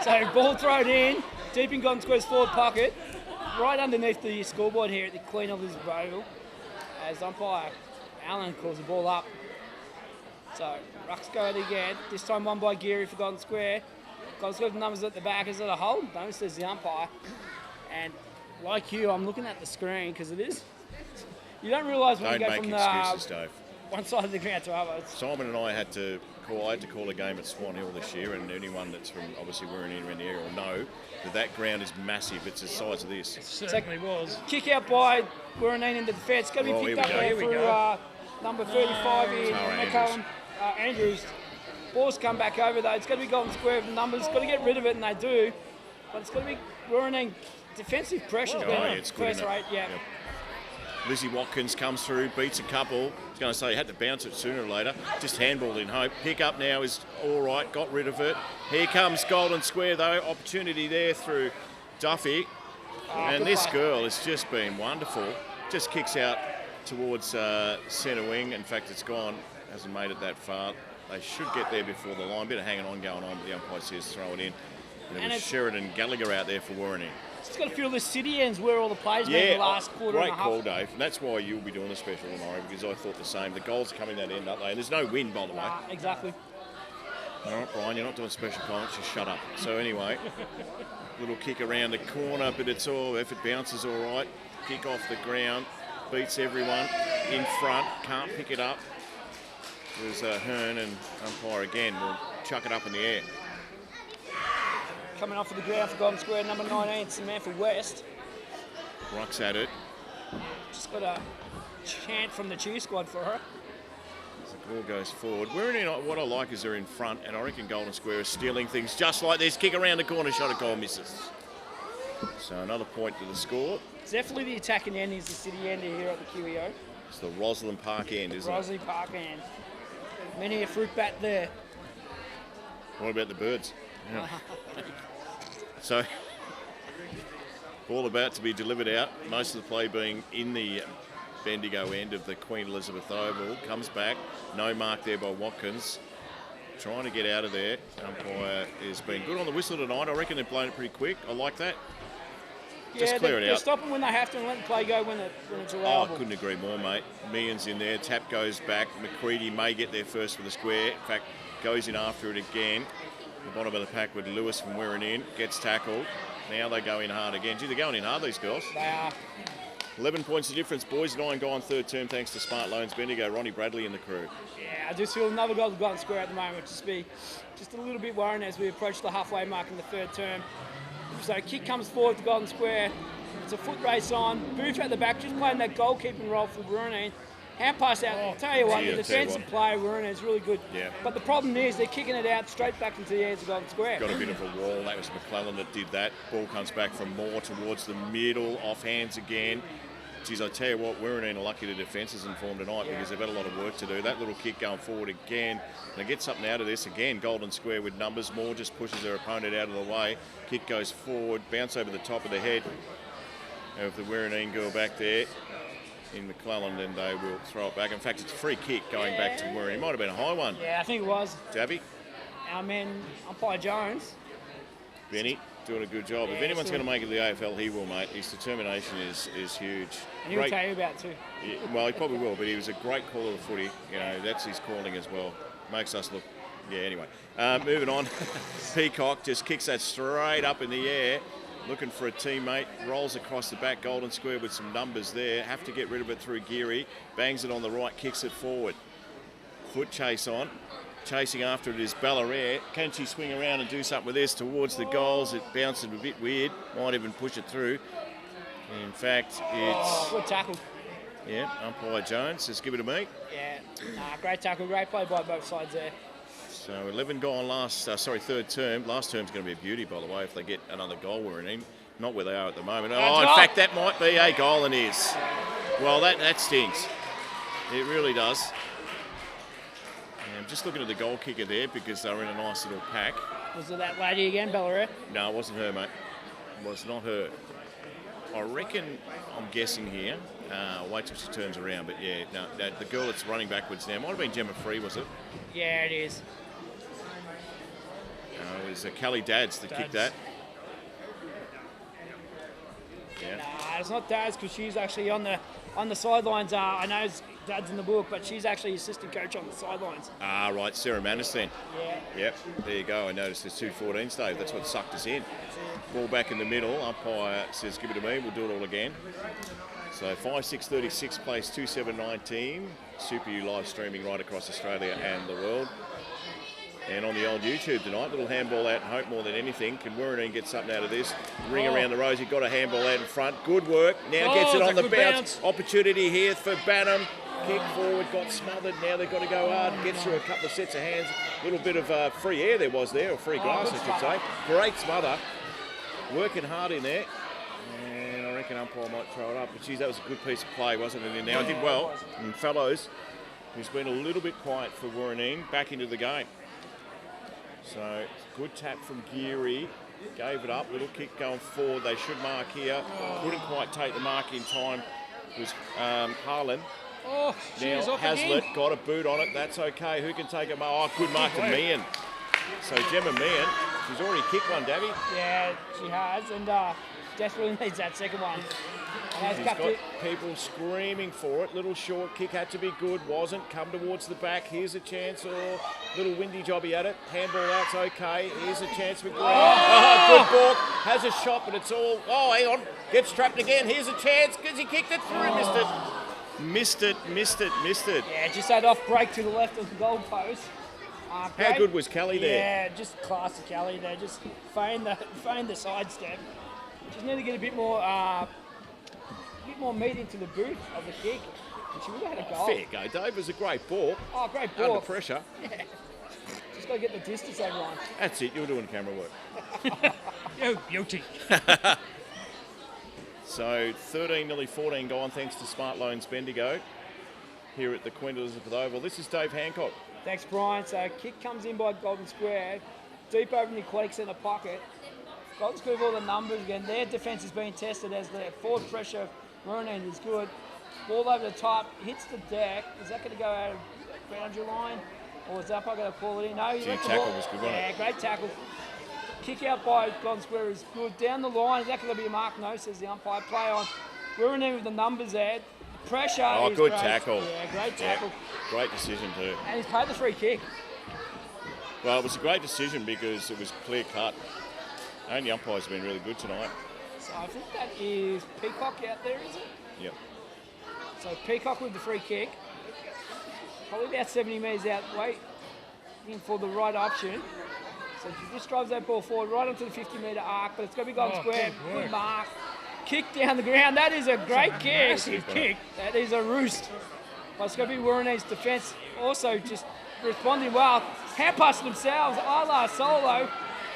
So ball thrown in, deep in Golden Square's forward pocket, right underneath the scoreboard here at the Queen Elizabeth Oval, as umpire Allen calls the ball up. So Rucks go it again, this time won by Geary for Golden Square. Golden Square numbers at the back, is it a hold? No, says the umpire. And like you, I'm looking at the screen because it is. You don't realise when you go from excuses, Dave. One side of the ground to other. Simon and I had to call a game at Swan Hill this year, and anyone that's from obviously Woorinen around the area will know that ground is massissive. It's the size of this. It certainly was. Kick out by Woorinen into defence. Going to be picked up there through number 35 in McCullum Andrews. Ball's come back over though. It's going to be Golden Square with the numbers. Got to get rid of it, and they do. But it's going to be Woorinen defensive pressure. It's good. First rate, yeah. Yep. Lizzie Watkins comes through, beats a couple. I was going to say he had to bounce it sooner or later. Just handballed in hope. Pick up now is all right. Got rid of it. Here comes Golden Square though. Opportunity there through Duffy. And this girl has just been wonderful. Just kicks out towards centre wing. In fact, it's gone. Hasn't made it that far. They should get there before the line. Bit of hanging on going on, but the umpire says throw it in. And it was Sheridan Gallagher out there for Woorinen. It's got to feel the city ends where all the players been the last quarter and a half. Great call, Dave. And that's why you'll be doing the special tomorrow, because I thought the same. The goals are coming that end, aren't they? And there's no wind, by the way. Exactly. All right, Brian, you're not doing special comments. Just shut up. So anyway, little kick around the corner, but it's all effort. Bounces all right. Kick off the ground. Beats everyone in front. Can't pick it up. There's Hearn and umpire again. Will chuck it up in the air. Coming off of the ground for Golden Square, number 19, Samantha West. Rucks at it. Just got a chant from the cheer squad for her. As the ball goes forward. What I like is they're in front, and I reckon Golden Square is stealing things just like this. Kick around the corner, shot at goal, misses. So another point to the score. It's definitely the attacking end is the city end here at the QEO. It's the Rosalind Park end, isn't it? Rosalind Park end. Many a fruit bat there. What about the birds? Yeah. So, ball about to be delivered out. Most of the play being in the Bendigo end of the Queen Elizabeth Oval. Comes back. No mark there by Watkins. Trying to get out of there. Umpire has been good on the whistle tonight. I reckon they've blown it pretty quick. I like that. Just clear it out. They stop them when they have to and let the play go when it's allowable. Oh, I couldn't agree more, mate. Millions in there. Tap goes back. McCready may get there first for the square. In fact, goes in after it again. The bottom of the pack with Lewis from Woorinen. Gets tackled. Now they go in hard again. Gee, they're going in hard, these girls. They are. 11 points of difference. Boys 9 go on third term thanks to Smart Loans Bendigo. Ronnie Bradley and the crew. Yeah, I just feel another goal to Golden Square at the moment. Just a little bit worrying as we approach the halfway mark in the third term. So kick comes forward to Golden Square. It's a foot race on. Booth at the back, just playing that goalkeeping role for Woorinen. Hand pass out. I'll tell you what, the defensive play Woorinen is really good. Yeah. But the problem is they're kicking it out straight back into the hands of Golden Square. Got a bit of a wall. That was McClellan that did that. Ball comes back from Moore towards the middle. Off hands again. Geez, I tell you what, Woorinen are lucky the defence is informed tonight because they've had a lot of work to do. That little kick going forward again. They get something out of this again. Golden Square with numbers. Moore just pushes their opponent out of the way. Kick goes forward, bounce over the top of the head of the Woorinen girl back there in McClellan, then they will throw it back. In fact, it's a free kick going back to Woorinen. It might have been a high one. Yeah, I think it was. Dabby. Our man, umpire Jones. Benny doing a good job. If anyone's going to make it to the AFL, he will, mate. His determination is huge. And he'll tell you about it too. Yeah, well, he probably will, but he was a great caller of footy. You know, that's his calling as well. Makes us look... Yeah, anyway. Moving on. Peacock just kicks that straight up in the air. Looking for a teammate. Rolls across the back. Golden Square with some numbers there. Have to get rid of it through Geary. Bangs it on the right. Kicks it forward. Foot chase on. Chasing after it is Ballarat. Can she swing around and do something with this towards the goals? It bounced a bit weird. Might even push it through. In fact, it's... Good tackle. Yeah, umpire Jones says give it to me. Yeah, great tackle. Great play by both sides there. So 11 gone third term. Last term's going to be a beauty, by the way, if they get another goal Woorinen. Not where they are at the moment. Oh, in fact, that might be a goal and is. Well, that stings. It really does. And I'm just looking at the goal kicker there because they're in a nice little pack. Was it that lady again, Ballarat? No, it wasn't her, mate. It was not her. I reckon, I'm guessing here. Wait till she turns around, but yeah, no, the girl that's running backwards now might have been Gemma Free, was it? Yeah, it is. It was Kelly Dads that kicked that. Yeah. Nah, it's not Dad's because she's actually on the sidelines. I know Dad's in the book, but she's actually assistant coach on the sidelines. Ah, right, Sarah Manus then. Yeah. Yep, there you go. I noticed there's 2:14, Dave. That's what sucked us in. Ball back in the middle. Umpire says, give it to me. We'll do it all again. So 5-6-36 plays 2-7-19. Super U live streaming right across Australia and the world. And on the old YouTube tonight, little handball out and hope more than anything. Can Woorinen get something out of this? Ring around the rosy, got a handball out in front. Good work. Now gets it on the bounce. Opportunity here for Banham. Kick forward, got smothered. Now they've got to go hard. Gets through a couple of sets of hands. A little bit of free air there, or free grass, I should say. Great smother. Working hard in there. And I reckon umpire might throw it up. But geez, that was a good piece of play, wasn't it? And now I did well. And Fellows, who's been a little bit quiet for Woorinen, back into the game. So, good tap from Geary. Gave it up. Little kick going forward. They should mark here. Couldn't quite take the mark in time. It was Harlan. Oh, now Hazlitt got a boot on it. That's okay. Who can take a mark? Oh, good mark to Meehan. So, Gemma Meehan, she's already kicked one, Davey. Yeah, she has. And desperately needs that second one. She's got people screaming for it. Little short kick had to be good. Wasn't. Come towards the back. Here's a chance. Oh, little windy jobby at it. Handball out's okay. Here's a chance for Green. Oh, good ball. Has a shot, but it's all... Oh, hang on. Gets trapped again. Here's a chance because he kicked it through. Missed it. Missed it. Yeah, just that off break to the left of the goal post. How good was Kelly there? Yeah, just class of Kelly there. Just feigned the sidestep. Just need to get a bit more meat into the boot of the kick. And she would have had a goal. Fair go, Dave. It was a great ball. Oh, great ball. Under pressure. Yeah. Just got to get the distance over line. That's it. You're doing camera work. Yo, beauty. So 13, nearly 14 gone thanks to Smart Loans Bendigo here at the Queen Elizabeth Oval. This is Dave Hancock. Thanks, Brian. So kick comes in by Golden Square. Deep over in the Quakes in the pocket. Golden Square with all the numbers again. Their defence is being tested as the forward pressure Woorinen is good. Ball over the top, hits the deck. Is that going to go out of boundary line? Or is that going to call it in? No, tackle was good, wasn't it? Yeah, great tackle. Kick out by Golden Square is good. Down the line, is that going to be a mark? No, says the umpire. Play on. Woorinen with the numbers there. Pressure. Oh, is good great. tackle. Yeah, great tackle. Yeah, great decision too. And he's paid the free kick. Well, it was a great decision because it was clear cut. And the umpire's been really good tonight. So I think that is Peacock out there, is it? Yep. So Peacock with the free kick. Probably about 70 metres out, waiting for the right option. So she just drives that ball forward right onto the 50-metre arc, but it's got to be Golden Square. Good mark. Kick down the ground. That is a great kick. Massive kick. That is a roost. But it's got to be Woorinen's defence also just responding well. Hand passing themselves, a la Solo.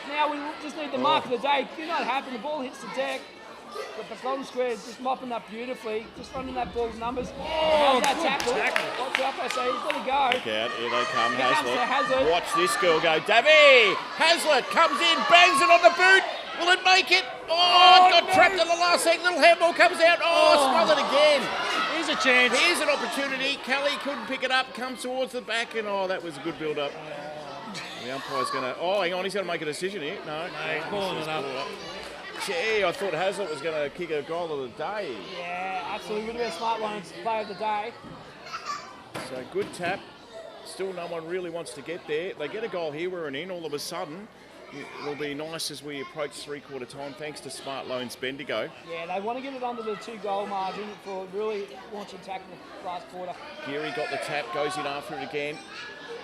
Now we just need the mark of the day. Did not happen. The ball hits the deck. But the Golden Square is just mopping up beautifully. Just running that ball's numbers. How's that tackle? Watch out, I say. He's got to go. Look out. Here they come. Here comes Hazlitt. Watch this girl go. Davy! Hazlitt comes in, bangs it on the boot. Will it make it? Oh, it got trapped in the last second. Little handball comes out. Smothered again. Here's a chance. Here's an opportunity. Kelly couldn't pick it up. Comes towards the back, and that was a good build-up. The umpire's going to... Oh, hang on. He's going to make a decision here. No, he's balling it up. Gee, I thought Hazlitt was going to kick a goal of the day. Yeah, absolutely. Would have been a smart one. Play of the day. So good tap. Still no one really wants to get there. They get a goal here, we're in. All of a sudden, it will be nice as we approach three-quarter time, thanks to Smart Loans Bendigo. Yeah, they want to get it under the 2-goal margin for really launching tackle the last quarter. Geary got the tap, goes in after it again.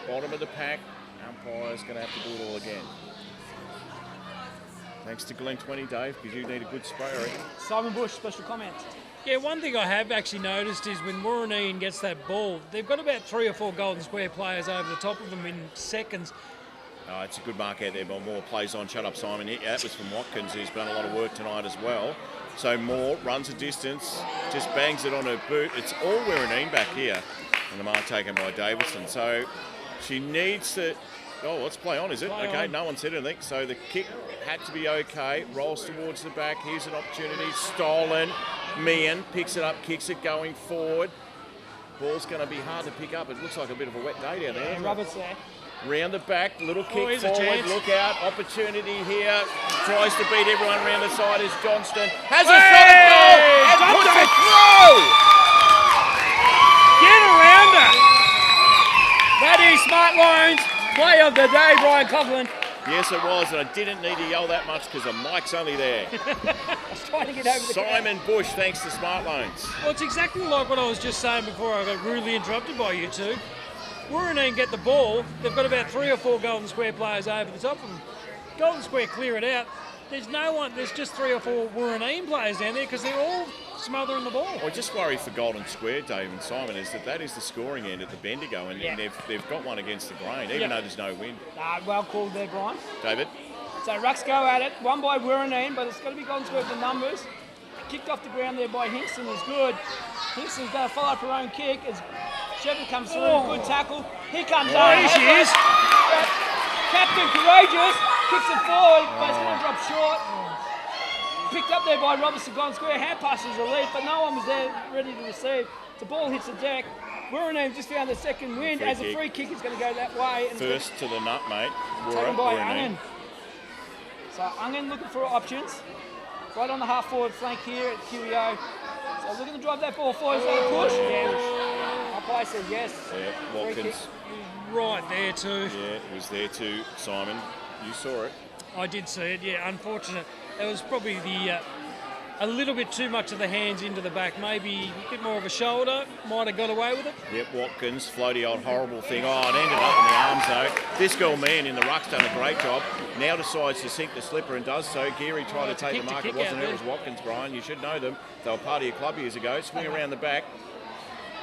Bottom of the pack. Umpire's going to have to do it all again. Thanks to Glen 20, Dave, because you need a good spray, I reckon. Simon Bush, special comment. Yeah, one thing I have actually noticed is when Woorinen gets that ball, they've got about 3 or 4 Golden Square players over the top of them in seconds. Oh, it's a good mark out there by Moore. Plays on. Shut up, Simon. That was from Watkins, who's done a lot of work tonight as well. So Moore runs a distance, just bangs it on her boot. It's all Woorinen back here. And the mark taken by Davidson. So she needs to... Oh, let's play on, is it? Play okay, on. no one said anything. So the kick had to be okay. Rolls towards the back. Here's an opportunity. Stolen. Meehan picks it up, kicks it going forward. Ball's going to be hard to pick up. It looks like a bit of a wet day down there. Yeah, Roberts there. Round the back, little kick here's a forward, chance. look out, opportunity here. Tries to beat everyone around the side is Johnston. Has a shot at goal and puts it through! Get around her. That is Smart Loans. Play of the day, Brian Coughlin. Yes, it was, and I didn't need to yell that much because the mic's only there. I was trying to get over the Simon Bush, thanks to Smart Loans. Well, it's exactly like what I was just saying before I got rudely interrupted by you two. Woorinen get the ball, they've got about 3 or 4 Golden Square players over the top of them. Golden Square clear it out. There's no one, there's just 3 or 4 Woorinen players down there because they're all smothering the ball. I just worry for Golden Square, Dave and Simon, is that is the scoring end at the Bendigo, and, Yeah. and they've got one against the grain, even though there's no wind. Well called there, Brian. David? So Rucks go at it, one by Woorinen, but it's got to be Golden Square with the numbers. Kicked off the ground there by Hingston is good. Hingston's going to follow up her own kick as Shepard comes through, good tackle. He comes out. Here she is. Captain Courageous kicks it forward, but it's going to drop short. Picked up there by Robertson, Golden Square. Hand pass is elite, but no one was there ready to receive. The ball hits the deck. Woorinen just found the second wind as a free kick is going to go that way. And First to the nut, mate. taken by Woorinen. Ungen. So Ungen looking for options. Right on the half forward flank here at QEO. So looking to drive that ball forward. Is that a push? Yeah. Umpire says yes. Yeah, Free kick. Watkins. Right there too. Yeah, it was there too, Simon. You saw it. I did see it, yeah, unfortunate. It was probably a little bit too much of the hands into the back, maybe a bit more of a shoulder, might have got away with it. Yep, Watkins, floaty old horrible thing. Oh, it ended up in the arms though. This girl man in the ruck's done a great job. Now decides to sink the slipper and does so. Geary tried to take the mark. It wasn't her, it was Watkins, Brian. You should know them. They were part of your club years ago. Swing around the back.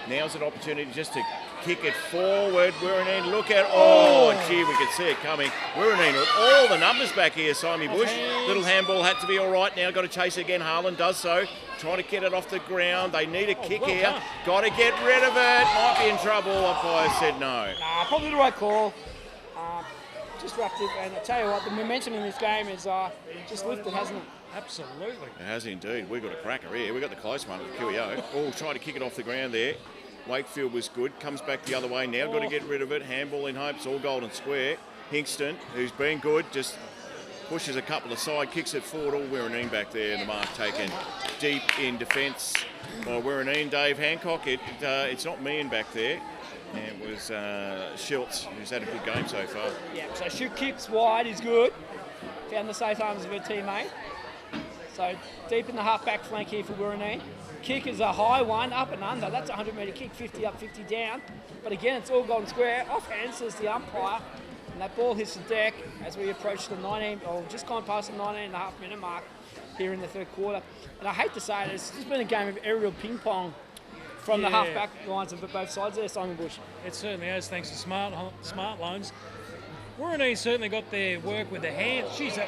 Now's an opportunity just to kick it forward. Woorinen, look at, oh, gee, we could see it coming. Woorinen with all the numbers back here, Simon Bush. Little handball had to be all right. Now got to chase again. Harlan does so. Trying to get it off the ground. They need a kick well here. done. Got to get rid of it. Might be in trouble. Umpire said no. Nah, probably the right call. Disruptive, and I tell you what, the momentum in this game is just lifted, hasn't it? Absolutely. It has indeed. We've got a cracker here. We've got the close one with QEO. Oh, tried to kick it off the ground there. Wakefield was good. Comes back the other way. Now got to get rid of it. Handball in hopes. All Golden Square. Hingston, who's been good, just pushes a couple aside, kicks it forward. All Woorinen back there. And the mark taken deep in defence by Woorinen. Dave Hancock. It's not Meehan back there. And it was Schultz, who's had a good game so far. Yeah, so shoot kicks wide is good. Found the safe arms of her teammate. So deep in the half-back flank here for Woorinen. Kick is a high one, up and under. That's a 100-metre kick, 50 up, 50 down. But again, it's all Golden Square. Offhand says the umpire. And that ball hits the deck as we approach the 19, or just gone past the 19.5-minute mark here in the third quarter. And I hate to say it, it's just been a game of aerial ping-pong from the half-back lines of both sides there, Simon Bush. It certainly has, thanks to smart loans. Woorinen certainly got their work with the hands. Jeez, that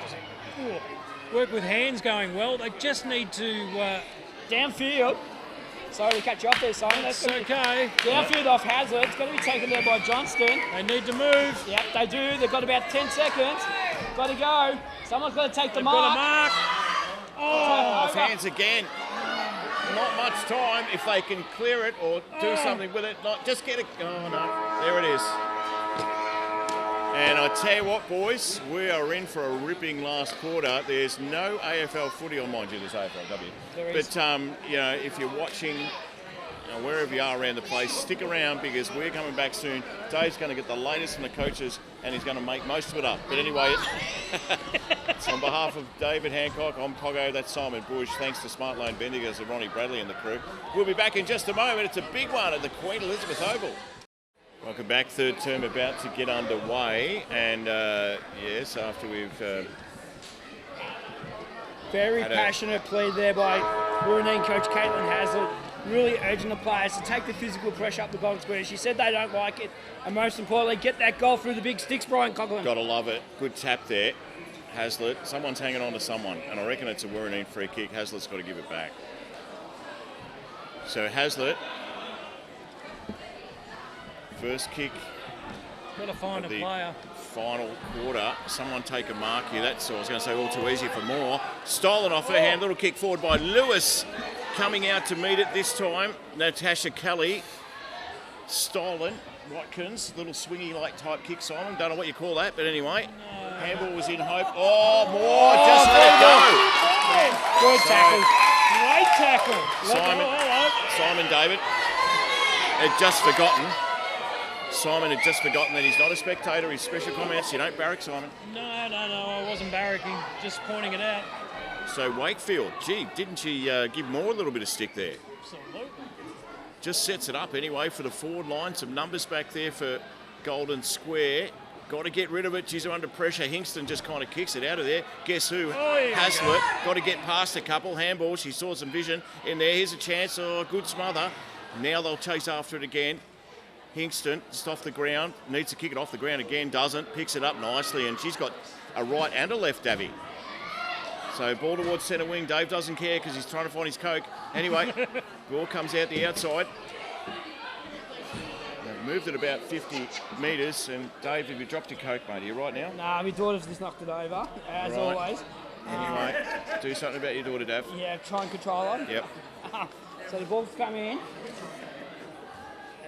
was work with hands going well. They just need to... Downfield. Sorry to cut you off there, Simon. That's okay. Downfield off Hazard. It's going to be taken there by Johnston. They need to move. Yep, they do. They've got about 10 seconds. Got to go. Someone's got to take the mark. Got a mark. Oh, off hands again. Not much time if they can clear it or do something with it. Not just get it. Oh no, there it is. And I tell you what, boys, we are in for a ripping last quarter. There's no AFL footy on, mind you, there's AFLW. There is. But you know, if you're watching, wherever you are around the place, stick around because we're coming back soon. Dave's going to get the latest from the coaches and he's going to make most of it up. But anyway, it's on behalf of David Hancock, I'm Coggo, that's Simon Bush. Thanks to Smart Loan Bendigers and Ronnie Bradley and the crew. We'll be back in just a moment. It's a big one at the Queen Elizabeth Oval. Welcome back. Third term about to get underway. And yes, after we've... Very passionate play there by Woorinen coach Caitlin Hazlitt really urging the players to take the physical pressure up the Golden Square. She said they don't like it, and most importantly, get that goal through the big sticks, Brian Coughlin. Gotta love it. Good tap there. Hazlitt. Someone's hanging on to someone, and I reckon it's a Woorinen free kick. Hazlitt's got to give it back. So Hazlitt, first kick. Got to find a player. Final quarter. Someone take a mark here. That's all. I was going to say all too easy for more. Stolen off her hand. Little kick forward by Lewis. Coming out to meet it this time. Natasha Kelly. Stolen. Watkins. Little swingy-like type kick, Simon. Don't know what you call that, but anyway. Handball was in hope. Oh, more. Just let it go. Good tackle. Great tackle. Simon David had just forgotten. Simon had just forgotten that he's not a spectator. He's special comments. You don't barrack, Simon. No, I wasn't barracking. Just pointing it out. So Wakefield, gee, didn't she give Moore a little bit of stick there? Absolutely. Just sets it up anyway for the forward line. Some numbers back there for Golden Square. Got to get rid of it. She's under pressure. Hingston just kind of kicks it out of there. Guess who? Hazlitt. Got to get past a couple. Handball. She saw some vision in there. Here's a chance. Oh, good smother. Now they'll chase after it again. Hingston, just off the ground, needs to kick it off the ground again, doesn't, picks it up nicely, and she's got a right and a left, Davy. So ball towards centre wing. Dave doesn't care because he's trying to find his Coke. Anyway, ball comes out the outside. They've moved it about 50 metres, and Dave, have you dropped your Coke, mate? Are you right now? Nah, my daughter's just knocked it over, as always. Anyway, do something about your daughter, Dav. Yeah, try and control her. Yep. So the ball's coming in.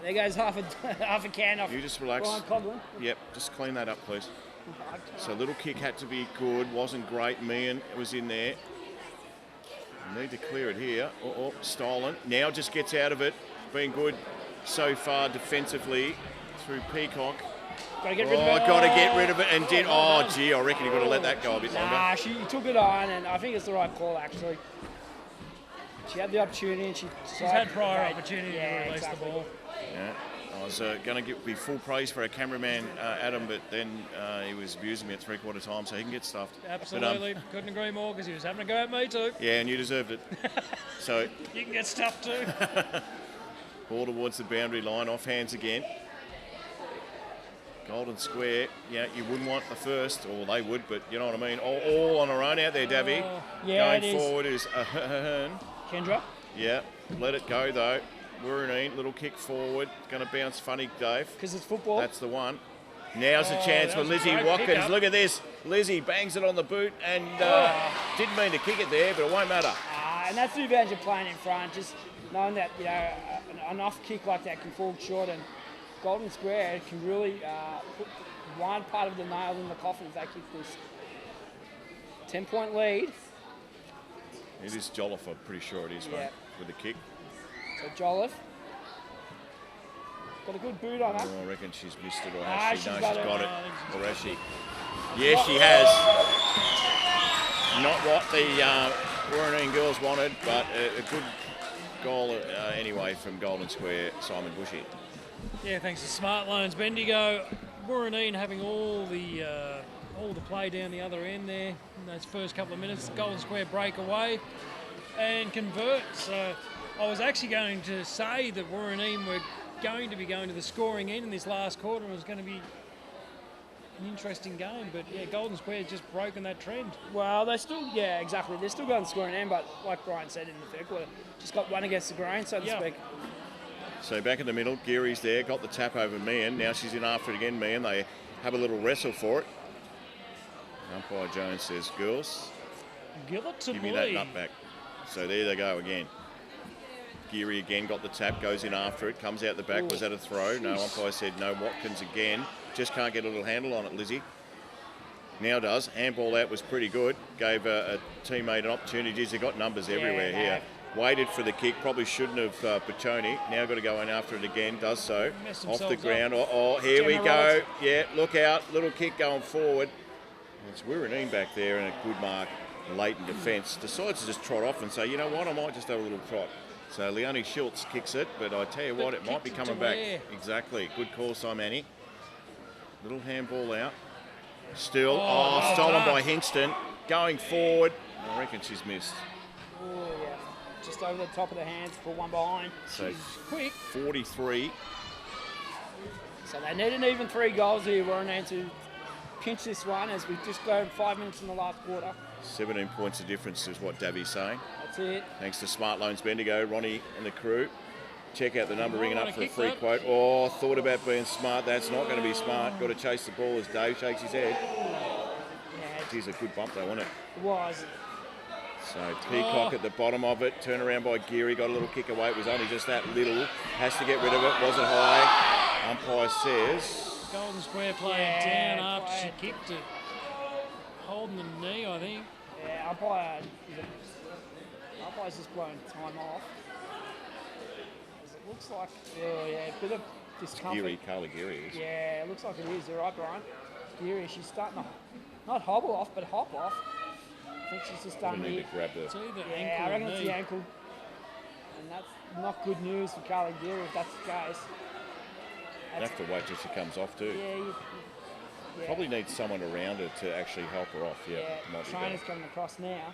There goes half a can off. You just relax. Brian Coughlin. Yep, just clean that up, please. So little kick had to be good, wasn't great. Meehan was in there. Need to clear it here. Stolen. Now just gets out of it. Been good so far defensively through Peacock. Got to get rid of it. Got to get rid of it and did. Oh, gee, I reckon you've got to let that go a bit longer. Nah, she took it on, and I think it's the right call, actually. She had the opportunity, and she's had prior opportunity to release the ball. Yeah, I was going to be full praise for our cameraman, Adam, but then he was abusing me at three-quarter time, so he can get stuffed. Absolutely. Couldn't agree more, because he was having a go at me too. Yeah, and you deserved it. So you can get stuffed too. Ball towards the boundary line, off hands again. Golden Square, yeah, you wouldn't want the first, or they would, but you know what I mean. All on her own out there, Davy. Yeah, going forward is Ahern. Kendra? Yeah, let it go though. Woorinen, little kick forward. Going to bounce funny, Dave. Because it's football. That's the one. Now's the chance for Lizzie Watkins. Look at this. Lizzie bangs it on the boot and didn't mean to kick it there, but it won't matter. And that's the advantage of playing in front. Just knowing that, you know, an off kick like that can fall short, and Golden Square can really put one part of the nail in the coffin if they keep this 10-point lead. It is Jolliffe, I'm pretty sure it is, mate, with the kick. So Jolliffe got a good boot on her. Oh, I reckon she's missed it, or has she? No, she's got it. Or has she? Yes, she has. Not what the Woorinen girls wanted, but a good goal anyway from Golden Square, Simon Bushy. Yeah, thanks to Smart Loans Bendigo. Woorinen having all the play down the other end there in those first couple of minutes. Golden Square break away and convert. So I was actually going to say that Woorinen were going to be going to the scoring end in this last quarter, and it was going to be an interesting game. But yeah, Golden Square just broken that trend. Well, they still, yeah, exactly. They're still going to scoring end, but like Brian said in the third quarter, just got one against the grain, so to speak. So back in the middle, Geary's there, got the tap over Meehan. Now she's in after it again, Meehan. They have a little wrestle for it. Umpire Jones says, girls, give it to me that nut back. So there they go again. Geary again got the tap, goes in after it, comes out the back. Was that a throw? No, umpire said no. Watkins again. Just can't get a little handle on it, Lizzie. Now does. Handball out was pretty good. Gave a teammate an opportunity. They got numbers everywhere here. Waited for the kick, probably shouldn't have Pachoni. Now got to go in after it again, does so. Off the ground. Here we go. Yeah, look out. Little kick going forward. It's Woorinen back there and a good mark late in defence. Decides to just trot off and say, you know what, I might just have a little trot. So Leonie Schultz kicks it, but I tell you what, it might be coming back. Exactly. Good call, Simani. Little handball out. Still, stolen by Hingston. Going forward. I reckon she's missed. just over the top of the hands for one behind. So She's quick. 43. So they need an even 3 goals here, Woorinen, to pinch this one as we just go 5 minutes in the last quarter. 17 points of difference is what Davi's saying. That's it. Thanks to Smart Loans Bendigo, Ronnie and the crew. Check out the number, ringing up wanna for a kick free that. quote. Oh, thought about being smart. That's not going to be smart. Got to chase the ball as Dave shakes his head. Yeah, Geez, a good bump though, wasn't it? it was. So Peacock at the bottom of it. Turn around by Geary. Got a little kick away. It was only just that little. Has to get rid of it. Wasn't high. Umpire says. Golden Square playing Yeah, down after quiet. she kicked it. Holding the knee, I think. Yeah, umpire's just blowing time off. As it looks like, a bit of discomfort. Geary, Carla Geary is. Yeah, it looks like it is. You're right, Brian. Geary, she's starting to not hobble off, but hop off. I think she's just Probably done need here. to grab the. It's either Yeah, ankle I reckon or it's knee. the ankle. And that's not good news for Carla Geary if that's the case. Have to wait till she comes off too. Yeah, Probably needs someone around her to actually help her off. Yeah, might be trainer's better. coming across now.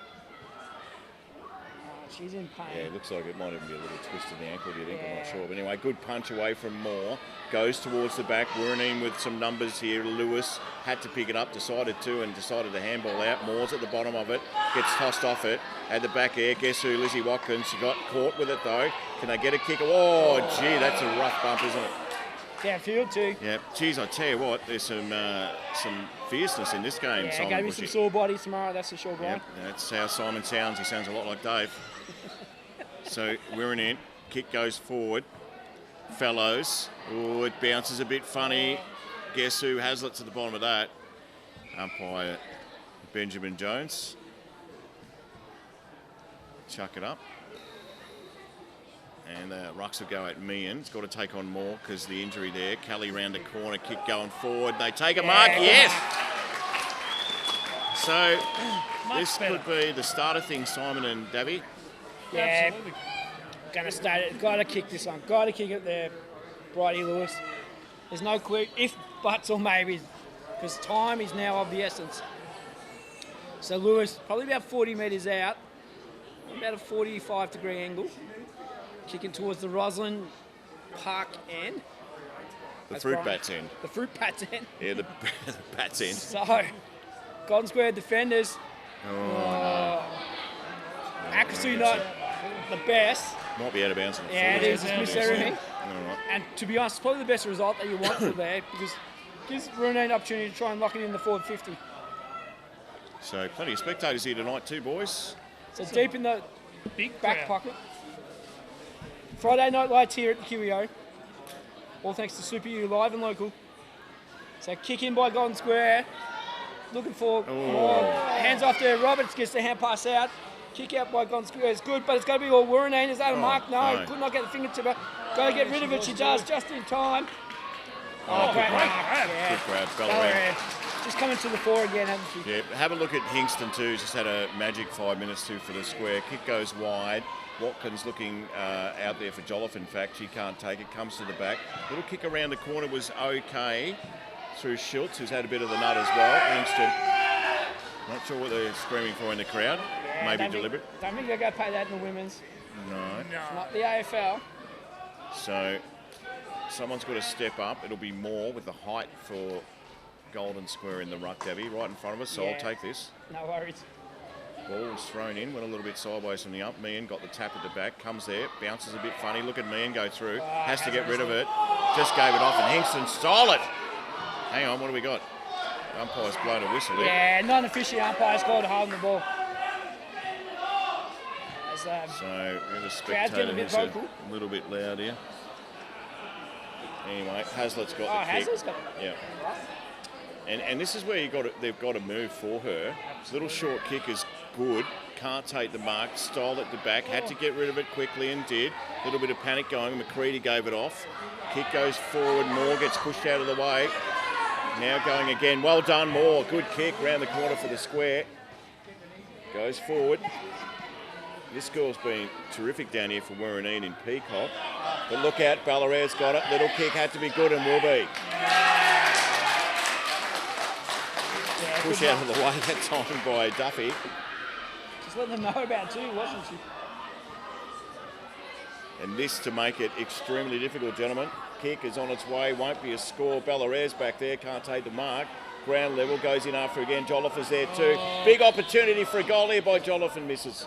She's in pain. Yeah, it looks like it might even be a little twist in the ankle, do you think? I'm not Yeah. sure. But anyway, good punch away from Moore. Goes towards the back. Woorinen with some numbers here. Lewis had to pick it up, decided to handball out. Moore's at the bottom of it. Gets tossed off it. At the back air, guess who? Lizzie Watkins. She got caught with it though. Can they get a kick? Oh, gee, that's a rough bump, isn't it? Downfield too. Yeah, geez, I tell you what, there's some fierceness in this game. Yeah, Simon gave me Bushy. some sore bodies tomorrow, that's for sure, Brian. Yep, that's how Simon sounds. He sounds a lot like Dave. So Woorinen, kick goes forward. Fellows. Oh, it bounces a bit funny. Guess who? Hazlitt's at the bottom of that. Umpire Benjamin Jones. Chuck it up. And Rucks will go at Meehan. It's got to take on Moore because the injury there. Kelly round the corner, kick going forward. They take a mark, yes! So this better. could be the start of things, Simon and Davy. Yeah, Absolutely. gonna start it. Got to kick this one. Got to kick it there, Bridie Lewis. There's no quick if, buts, or maybes, because time is now of the essence. So Lewis, probably about 40 metres out, about a 45-degree angle, kicking towards the Roslyn Park end. The That's fruit right. bat's end. The fruit pat's end. Yeah, the bat's end. So, Golden Square defenders, accuracy not the best. Might be out of bounds. Yeah, it is. It's missed everything. All right. And to be honest, it's probably the best result that you want for there because it gives Woorinen an opportunity to try and lock it in the forward 50. So plenty of spectators here tonight too, boys. So deep in the Big back crowd. pocket. Friday night lights here at the QEO. All thanks to Super U, live and local. So kick in by Golden Square. Looking for more. Hands off there. Roberts gets the hand pass out. Kick out by Golden Square is good, but it's going to be all Woorinen. Is that a mark? No, no. could not get the fingertip. Got to get rid of it. She does just in time. Oh, great mark. Yeah. Good grab, fell around. Ballarat. Just coming to the fore again, hasn't she? Yeah, have a look at Hingston too. Just had a magic 5 minutes too for the square. Kick goes wide. Watkins looking out there for Jolliffe. In fact, she can't take it. Comes to the back. Little kick around the corner was okay through Schultz, who's had a bit of the nut as well. Hingston. Not sure what they're screaming for in the crowd. Maybe Don't deliberate. Don't think they're going to pay that in the women's. No. Not the AFL. So someone's got to step up. It'll be more with the height for Golden Square in the ruck, Davy, right in front of us. So Yeah. I'll take this. No worries. Ball was thrown in, went a little bit sideways from the up. Meehan got the tap at the back, comes there, bounces a bit funny. Look at Meehan go through, has to get rid of it. Just gave it off, and Hingston stole it. Hang on, what do we got? Umpire's blown a whistle there. Yeah, non-official umpire's called holding the ball. As, So we have a Crowd's spectator getting a bit who's a vocal. little bit loud here. Anyway, Hazlitt's got the kick. Hazlitt's got Yeah. And this is where they've got to move for her. Little short kick is good. Can't take the mark. Stole it to back. Had to get rid of it quickly and did. Little bit of panic going. McCready gave it off. Kick goes forward. Moore gets pushed out of the way. Now going again. Well done, Moore. Good kick round the corner for the square. Goes forward. This girl's been terrific down here for Woorinen in Peacock. But look out, Ballarat's got it. Little kick had to be good and will be. Push out of the way that time by Duffy. Just letting them know about it too, wasn't she? And this to make it extremely difficult, gentlemen. Kick is on its way, won't be a score. Bellaire's back there, can't take the mark. Ground level, goes in after again. Jolliffe is there too. Big opportunity for a goal here by Jolliffe and misses.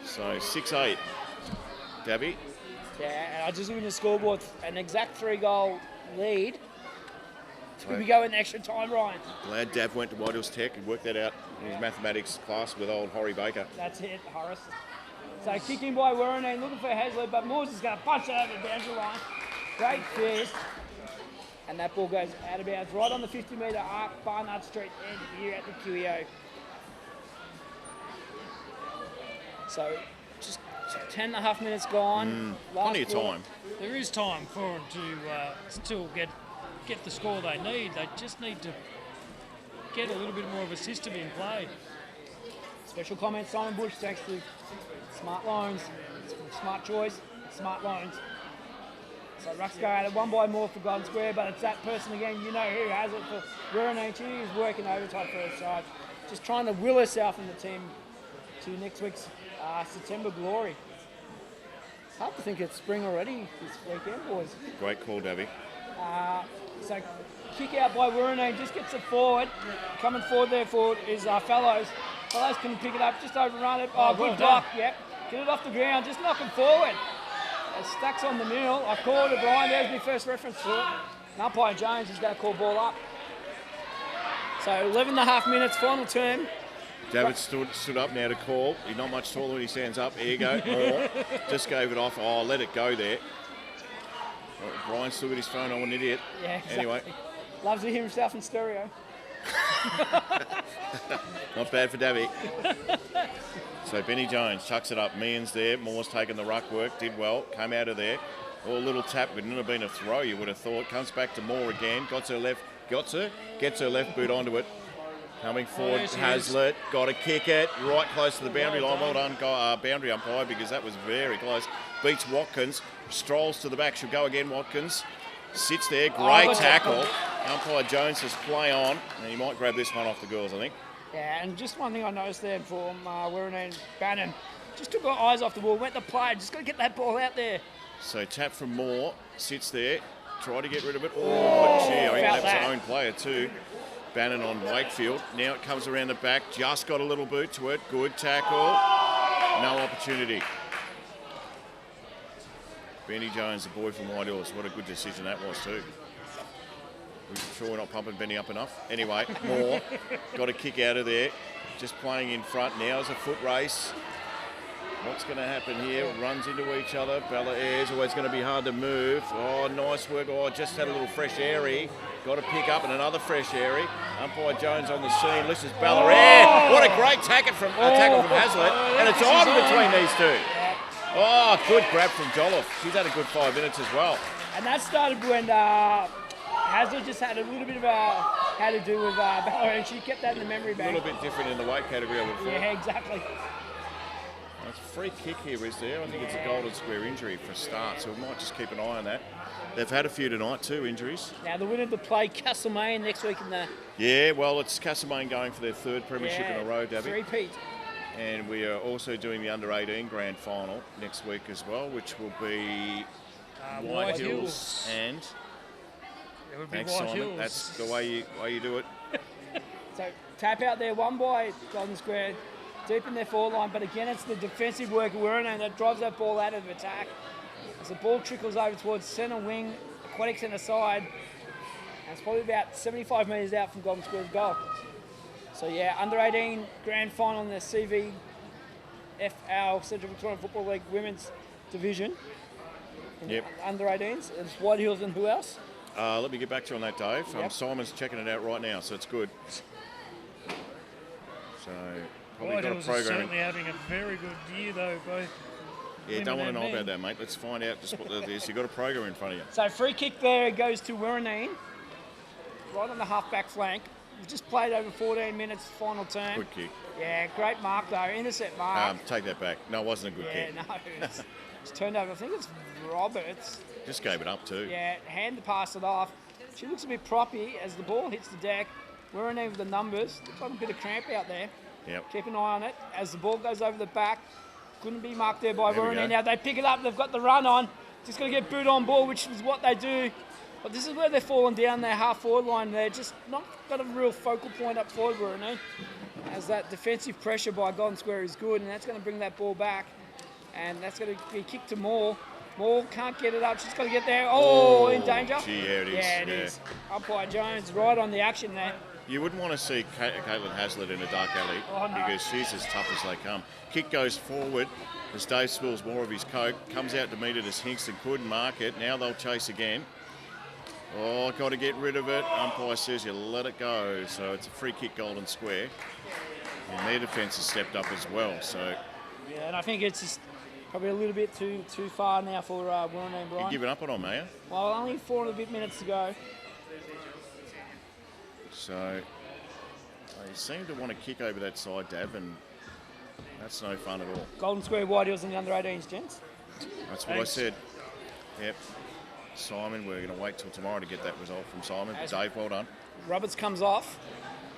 So 6-8. Dabby? Yeah, and I just look at the scoreboard, an exact 3-goal lead. Could we go in extra time, Ryan? Glad Dav went to White Hills Tech and worked that out in his mathematics class with old Horry Baker. That's it, Horace. So kicking by Woorinen, looking for Hazlitt, but Moores is going to punch it over the boundary line. Great fist. And that ball goes out of bounds right on the 50-metre arc, Barnard Street end here at the QEO. So just 10.5 minutes gone. Plenty of time. There is time for them to still get the score they need. They just need to get a little bit more of a system in play. Special comment, Simon Bush, thanks to Smart Loans. Smart choice, Smart Loans. So Rucks go at it, 1 by more for Golden Square, but it's that person again, you know who has it for Woorinen. She's working overtime for her side. Just trying to will herself in the team to next week's September glory. It's hard to think it's spring already this weekend, boys. Great call, Davey. So kick out by Woorinen, just gets it forward. Coming forward there is Fellows. Fellows can pick it up, just overrun it. Oh, good block, yep. Get it off the ground, just knock him forward. It stacks on the middle. I called it, Brian. There's my first reference to it. And umpire Jones is going to call ball up. So 11.5 minutes, final term. David stood up now to call. He's not much taller when he stands up. Here you go. More. Just gave it off. Oh, let it go there. Oh, Brian's still got his phone on, an idiot. Yeah, exactly. Anyway. Loves to hear himself in stereo. Not bad for Davey. So Benny Jones chucks it up. Meehan's there. Moore's taken the ruck work. Did well. Came out of there. Oh, a little tap. Wouldn't have been a throw, you would have thought. Comes back to Moore again. Gets her left boot onto it. Coming forward, Hazlitt. Got to kick it. Right close to the boundary line. Well done, boundary umpire, because that was very close. Beats Watkins. Strolls to the back. Should go again, Watkins. Sits there. Great tackle. Umpire Jones says play on. And he might grab this one off the girls, I think. Yeah, and just one thing I noticed there from Woorinen, Bannon, just took our eyes off the ball, went to play, just got to get that ball out there. So tap from Moore, sits there, try to get rid of it. Oh, gee, I think that was her own player too. Bannon on Wakefield. Now it comes around the back, just got a little boot to it. Good tackle, no opportunity. Benny Jones, the boy from White Hills, what a good decision that was too. We're sure we're not pumping Benny up enough. Anyway, Moore got a kick out of there. Just playing in front now. It's a foot race. What's going to happen here? Runs into each other. Bellaire's always going to be hard to move. Oh, nice work. Oh, just had a little fresh airy. Got to pick up and another fresh airy. Umpire Jones on the scene. This is Bellaire. What a great tackle from Hazlitt. And it's on between these two. Oh, good grab from Jolliffe. She's had a good 5 minutes as well. And that started when Hazlitt just had a little bit of how to do with Bellaire, and she kept that in the memory bank. A little bit different in the weight category, I would have thought. Yeah, exactly. It's a free kick here, is there? I think it's a Golden Square injury for a start, so we might just keep an eye on that. They've had a few tonight too, injuries. Now the winner to play Castlemaine next week in the... Yeah, well, it's Castlemaine going for their 3rd premiership in a row, Davey. Three-peat. And we are also doing the under-18 grand final next week as well, which will be White Hills and... It would be Thanks, White Simon. Hills. That's the way you do it. So tap out there, 1 by Golden Square, deep in their forward line, but again it's the defensive work of Woorinen that drives that ball out of attack. As the ball trickles over towards centre wing, Aquatic centre side, and it's probably about 75 metres out from Golden Square's goal. So yeah, under-18 grand final in the CVFL, Central Victorian Football League Women's Division. Yep. Under-18s, it's White Hills and who else? Let me get back to you on that, Dave. Yep. Simon's checking it out right now, so it's good. So probably White got a Hills is program. certainly having a very good year, though, both. Yeah, don't want to know about that, mate. Let's find out just what that is. You've got a program in front of you. So free kick there goes to Woorinen, right on the half-back flank. We've just played over 14 minutes, final term. Good kick. Yeah, great mark though, intercept mark. Take that back. No, it wasn't a good kick. Yeah, no, it's turned over. I think it's Roberts. Just gave it up too. Yeah, hand to pass it off. She looks a bit proppy as the ball hits the deck. Woorinen with the numbers. Looks like a bit of cramp out there. Yep. Keep an eye on it. As the ball goes over the back, Couldn't be marked there by There we go. Woorinen. Now they pick it up. They've got the run on. Just got to get boot on ball, which is what they do. But this is where they're falling down their half-forward line. They're just not got a real focal point up forward, Woorinen. As that defensive pressure by Golden Square is good, and that's going to bring that ball back. And that's going to be kicked to Moore. Moore can't get it up. She's got to get there. Oh, in danger. Gee, yeah, it is. Yeah, it is. Umpire Jones right on the action there. You wouldn't want to see Caitlin Hazlitt in a dark alley because she's as tough as they come. Kick goes forward as Dave spills more of his coke. Comes out to meet it as Hingston couldn't mark it. Now they'll chase again. Oh, got to get rid of it. Umpire says you let it go. So it's a free kick, Golden Square. And their defence has stepped up as well. So yeah, and I think it's just probably a little bit too far now for Woorinen, Brian. you're giving up on them, are you? Well, only 4 and a bit minutes to go. So they seem to want to kick over that side, Dav, and that's no fun at all. Golden Square White Hills in the under-18s, gents. That's what I said. Yep. Simon, we're going to wait till tomorrow to get that result from Simon. Dave, well done. Roberts comes off.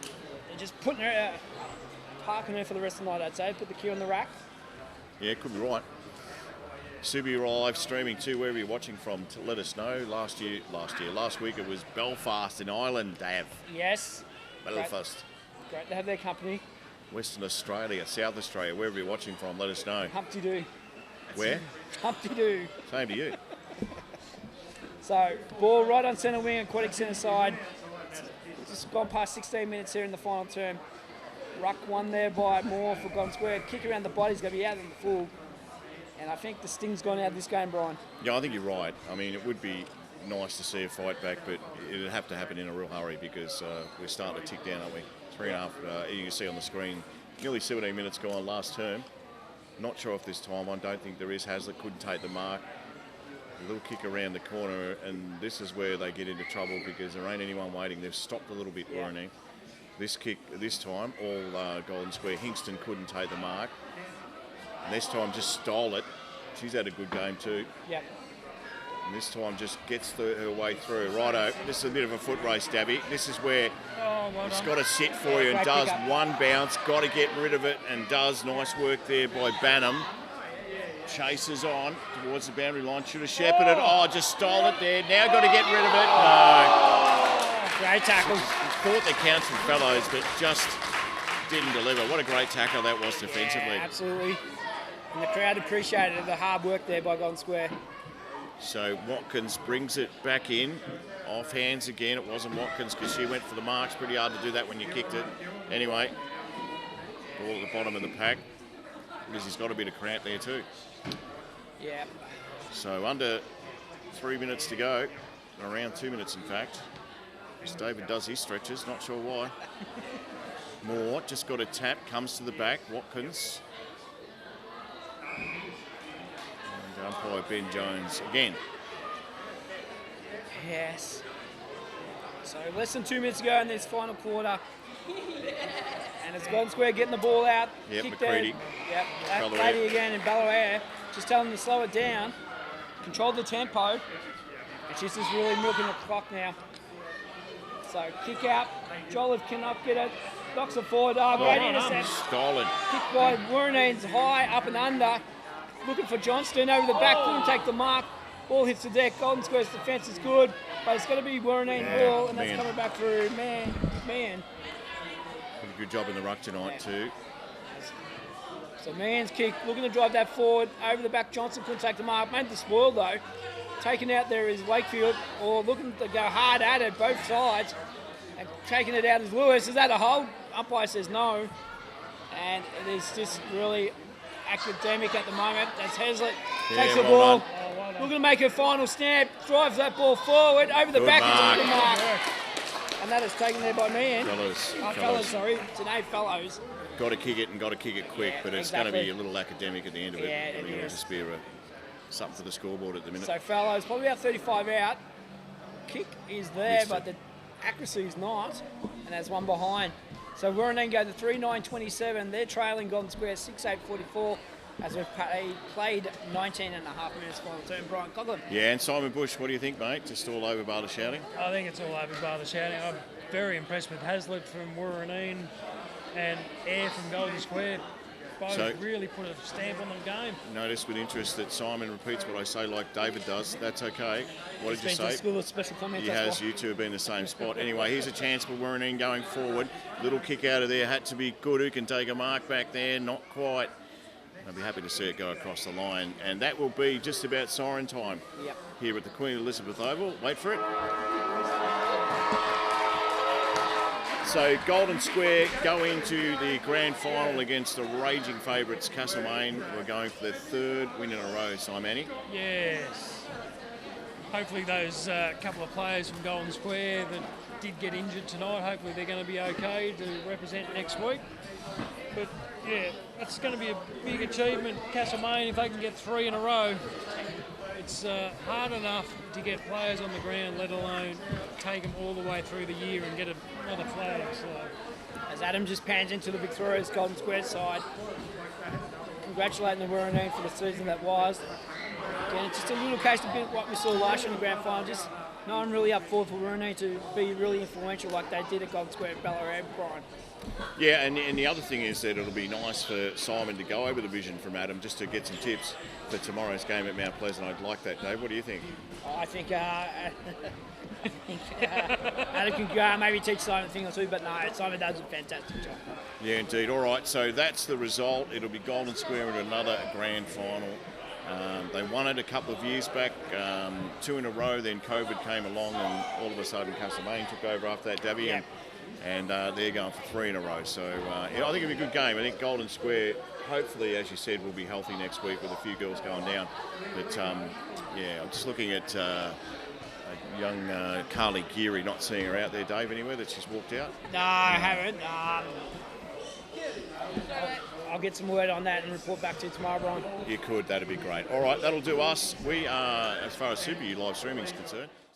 They're just putting her, parking her for the rest of the night, I'd say. Put the key on the rack. Yeah, could be right. Subi live streaming too, wherever you're watching from, to let us know. Last week it was Belfast in Ireland, Dav. Yes. Belfast. Great to have their company. Western Australia, South Australia, wherever you're watching from, let us know. Humpty-doo. Where? Humpty-doo. Same to you. So, ball right on centre wing, aquatic centre side. Just gone past 16 minutes here in the final term. Ruck one there by Moore for Golden Square. Kick around the body's going to be out in the full. And I think the sting's gone out of this game, Brian. Yeah, I think you're right. I mean, it would be nice to see a fight back, but it'd have to happen in a real hurry because we're starting to tick down, aren't we? 3.5, you can see on the screen, nearly 17 minutes gone last term. Not sure if this time, I don't think there is. Hazlitt couldn't take the mark. A little kick around the corner, and this is where they get into trouble because there ain't anyone waiting. They've stopped a little bit, Woorinen. This kick, this time, all Golden Square. Hingston couldn't take the mark. And this time just stole it. She's had a good game too. Yep. And this time just gets her way through. Righto, this is a bit of a foot race, Dabby. This is where it's got to sit for you and does one bounce. Got to get rid of it and does. Nice work there by Banham. Chases on towards the boundary line. Should have shepherded. Oh, just stole it there. Now got to get rid of it. No. Great tackle. Thought they counts from Fellows, but just didn't deliver. What a great tackle that was defensively. Yeah, absolutely. And the crowd appreciated the hard work there by Golden Square. So Watkins brings it back in. Off hands again. It wasn't Watkins because she went for the marks. Pretty hard to do that when you kicked it. Anyway, ball at the bottom of the pack. Lizzie's got a bit of cramp there too. Yeah. So under 3 minutes to go. Around 2 minutes, in fact. As David does his stretches. Not sure why. Moore just got a tap. Comes to the back. Watkins. And umpire Ben Jones again. Yes. So less than 2 minutes to go in this final quarter. And it's Golden Square getting the ball out. Yep, kicked McCready. Yep, that Balair. lady again in Balair. Just telling them to slow it down. Control the tempo. And she's just really milking the clock now. So kick out. Jolliffe cannot get it. Knocks it forward. Oh, great intercept. Stolen. Kick by Woorinen's high, up and under. Looking for Johnston over the back. Couldn't take the mark. Ball hits the deck. Golden Square's defence is good. But it's going to be Woorinen ball. And that's coming back through. Man. Did a good job in the ruck tonight too. So Mann's kick, looking to drive that forward. Over the back, Johnson couldn't take the mark. Made the spoil though. Taken out there is Wakefield, or looking to go hard at it, both sides. And taking it out is Lewis. Is that a hold? Umpire says no. And it is just really academic at the moment. That's Hazlitt. Takes the ball. Looking to make her final snap. Drives that ball forward. Over the back into the mark. And that is taken there by Mann. Fellows, sorry. Today, Fellows. Got to kick it and got to kick it quick, but it's going to be a little academic at the end of it. Yeah, I think it'll just be something for the scoreboard at the minute. So Fellows, probably about 35 out. Kick is there, but the accuracy is not. And there's one behind. So Woorinen go to 3-9-27. They're trailing Golden Square 6-8-44 as we've played 19 and a half minutes final term. Brian Coughlin. Yeah, and Simon Bush, what do you think, mate? Just all over bar the shouting? I think it's all over bar the shouting. I'm very impressed with Hazlitt from Woorinen and Air from Golden Square. both So- really put a stamp on the game. Notice with interest that Simon repeats what I say like David does. That's okay. What did you Been to say? school of special comments. He that's has. why. You two have been in the same spot. Anyway, here's a chance for Woorinen going forward. Little kick out of there. Had to be good. Who can take a mark back there? Not quite. I'll be happy to see it go across the line. And that will be just about siren time Yep. here at the Queen Elizabeth Oval. Wait for it. So Golden Square go into the grand final against the raging favourites Castlemaine. We're going for their third win in a row, Simani. Yes. Hopefully those couple of players from Golden Square that did get injured tonight, hopefully they're going to be okay to represent next week. But yeah, that's going to be a big achievement. Castlemaine, if they can get 3 in a row, it's hard enough to get players on the ground, let alone take them all the way through the year and get another flag. So As Adam just pans into the victorious Golden Square side, congratulating the Woorinen for the season that was. Again, it's just a little case of bit what we saw last year in the grand final. Just no one really up forward for Woorinen to be really influential like they did at Golden Square at Ballarat, Brian. Yeah, and the other thing is that it'll be nice for Simon to go over the vision from Adam just to get some tips for tomorrow's game at Mount Pleasant. I'd like that, Dave. What do you think? I think Adam can maybe teach Simon a thing or two, but no, Simon does a fantastic job. Yeah, indeed. All right, so that's the result. It'll be Golden Square in another grand final. They won it a couple of years back, 2 in a row, then COVID came along and all of a sudden Castlemaine took over after that, Davy, Yeah. and they're going for 3 in a row. So yeah, I think it'll be a good game. I think Golden Square, hopefully, as you said, will be healthy next week with a few girls going down. But yeah, I'm just looking at a young Carly Geary, not seeing her out there, Dave, anywhere that she's walked out. No, I haven't. I'll get some word on that and report back to you tomorrow, Brian. You could, that'd be great. All right, that'll do us. We are, as far as Super U live streaming is concerned.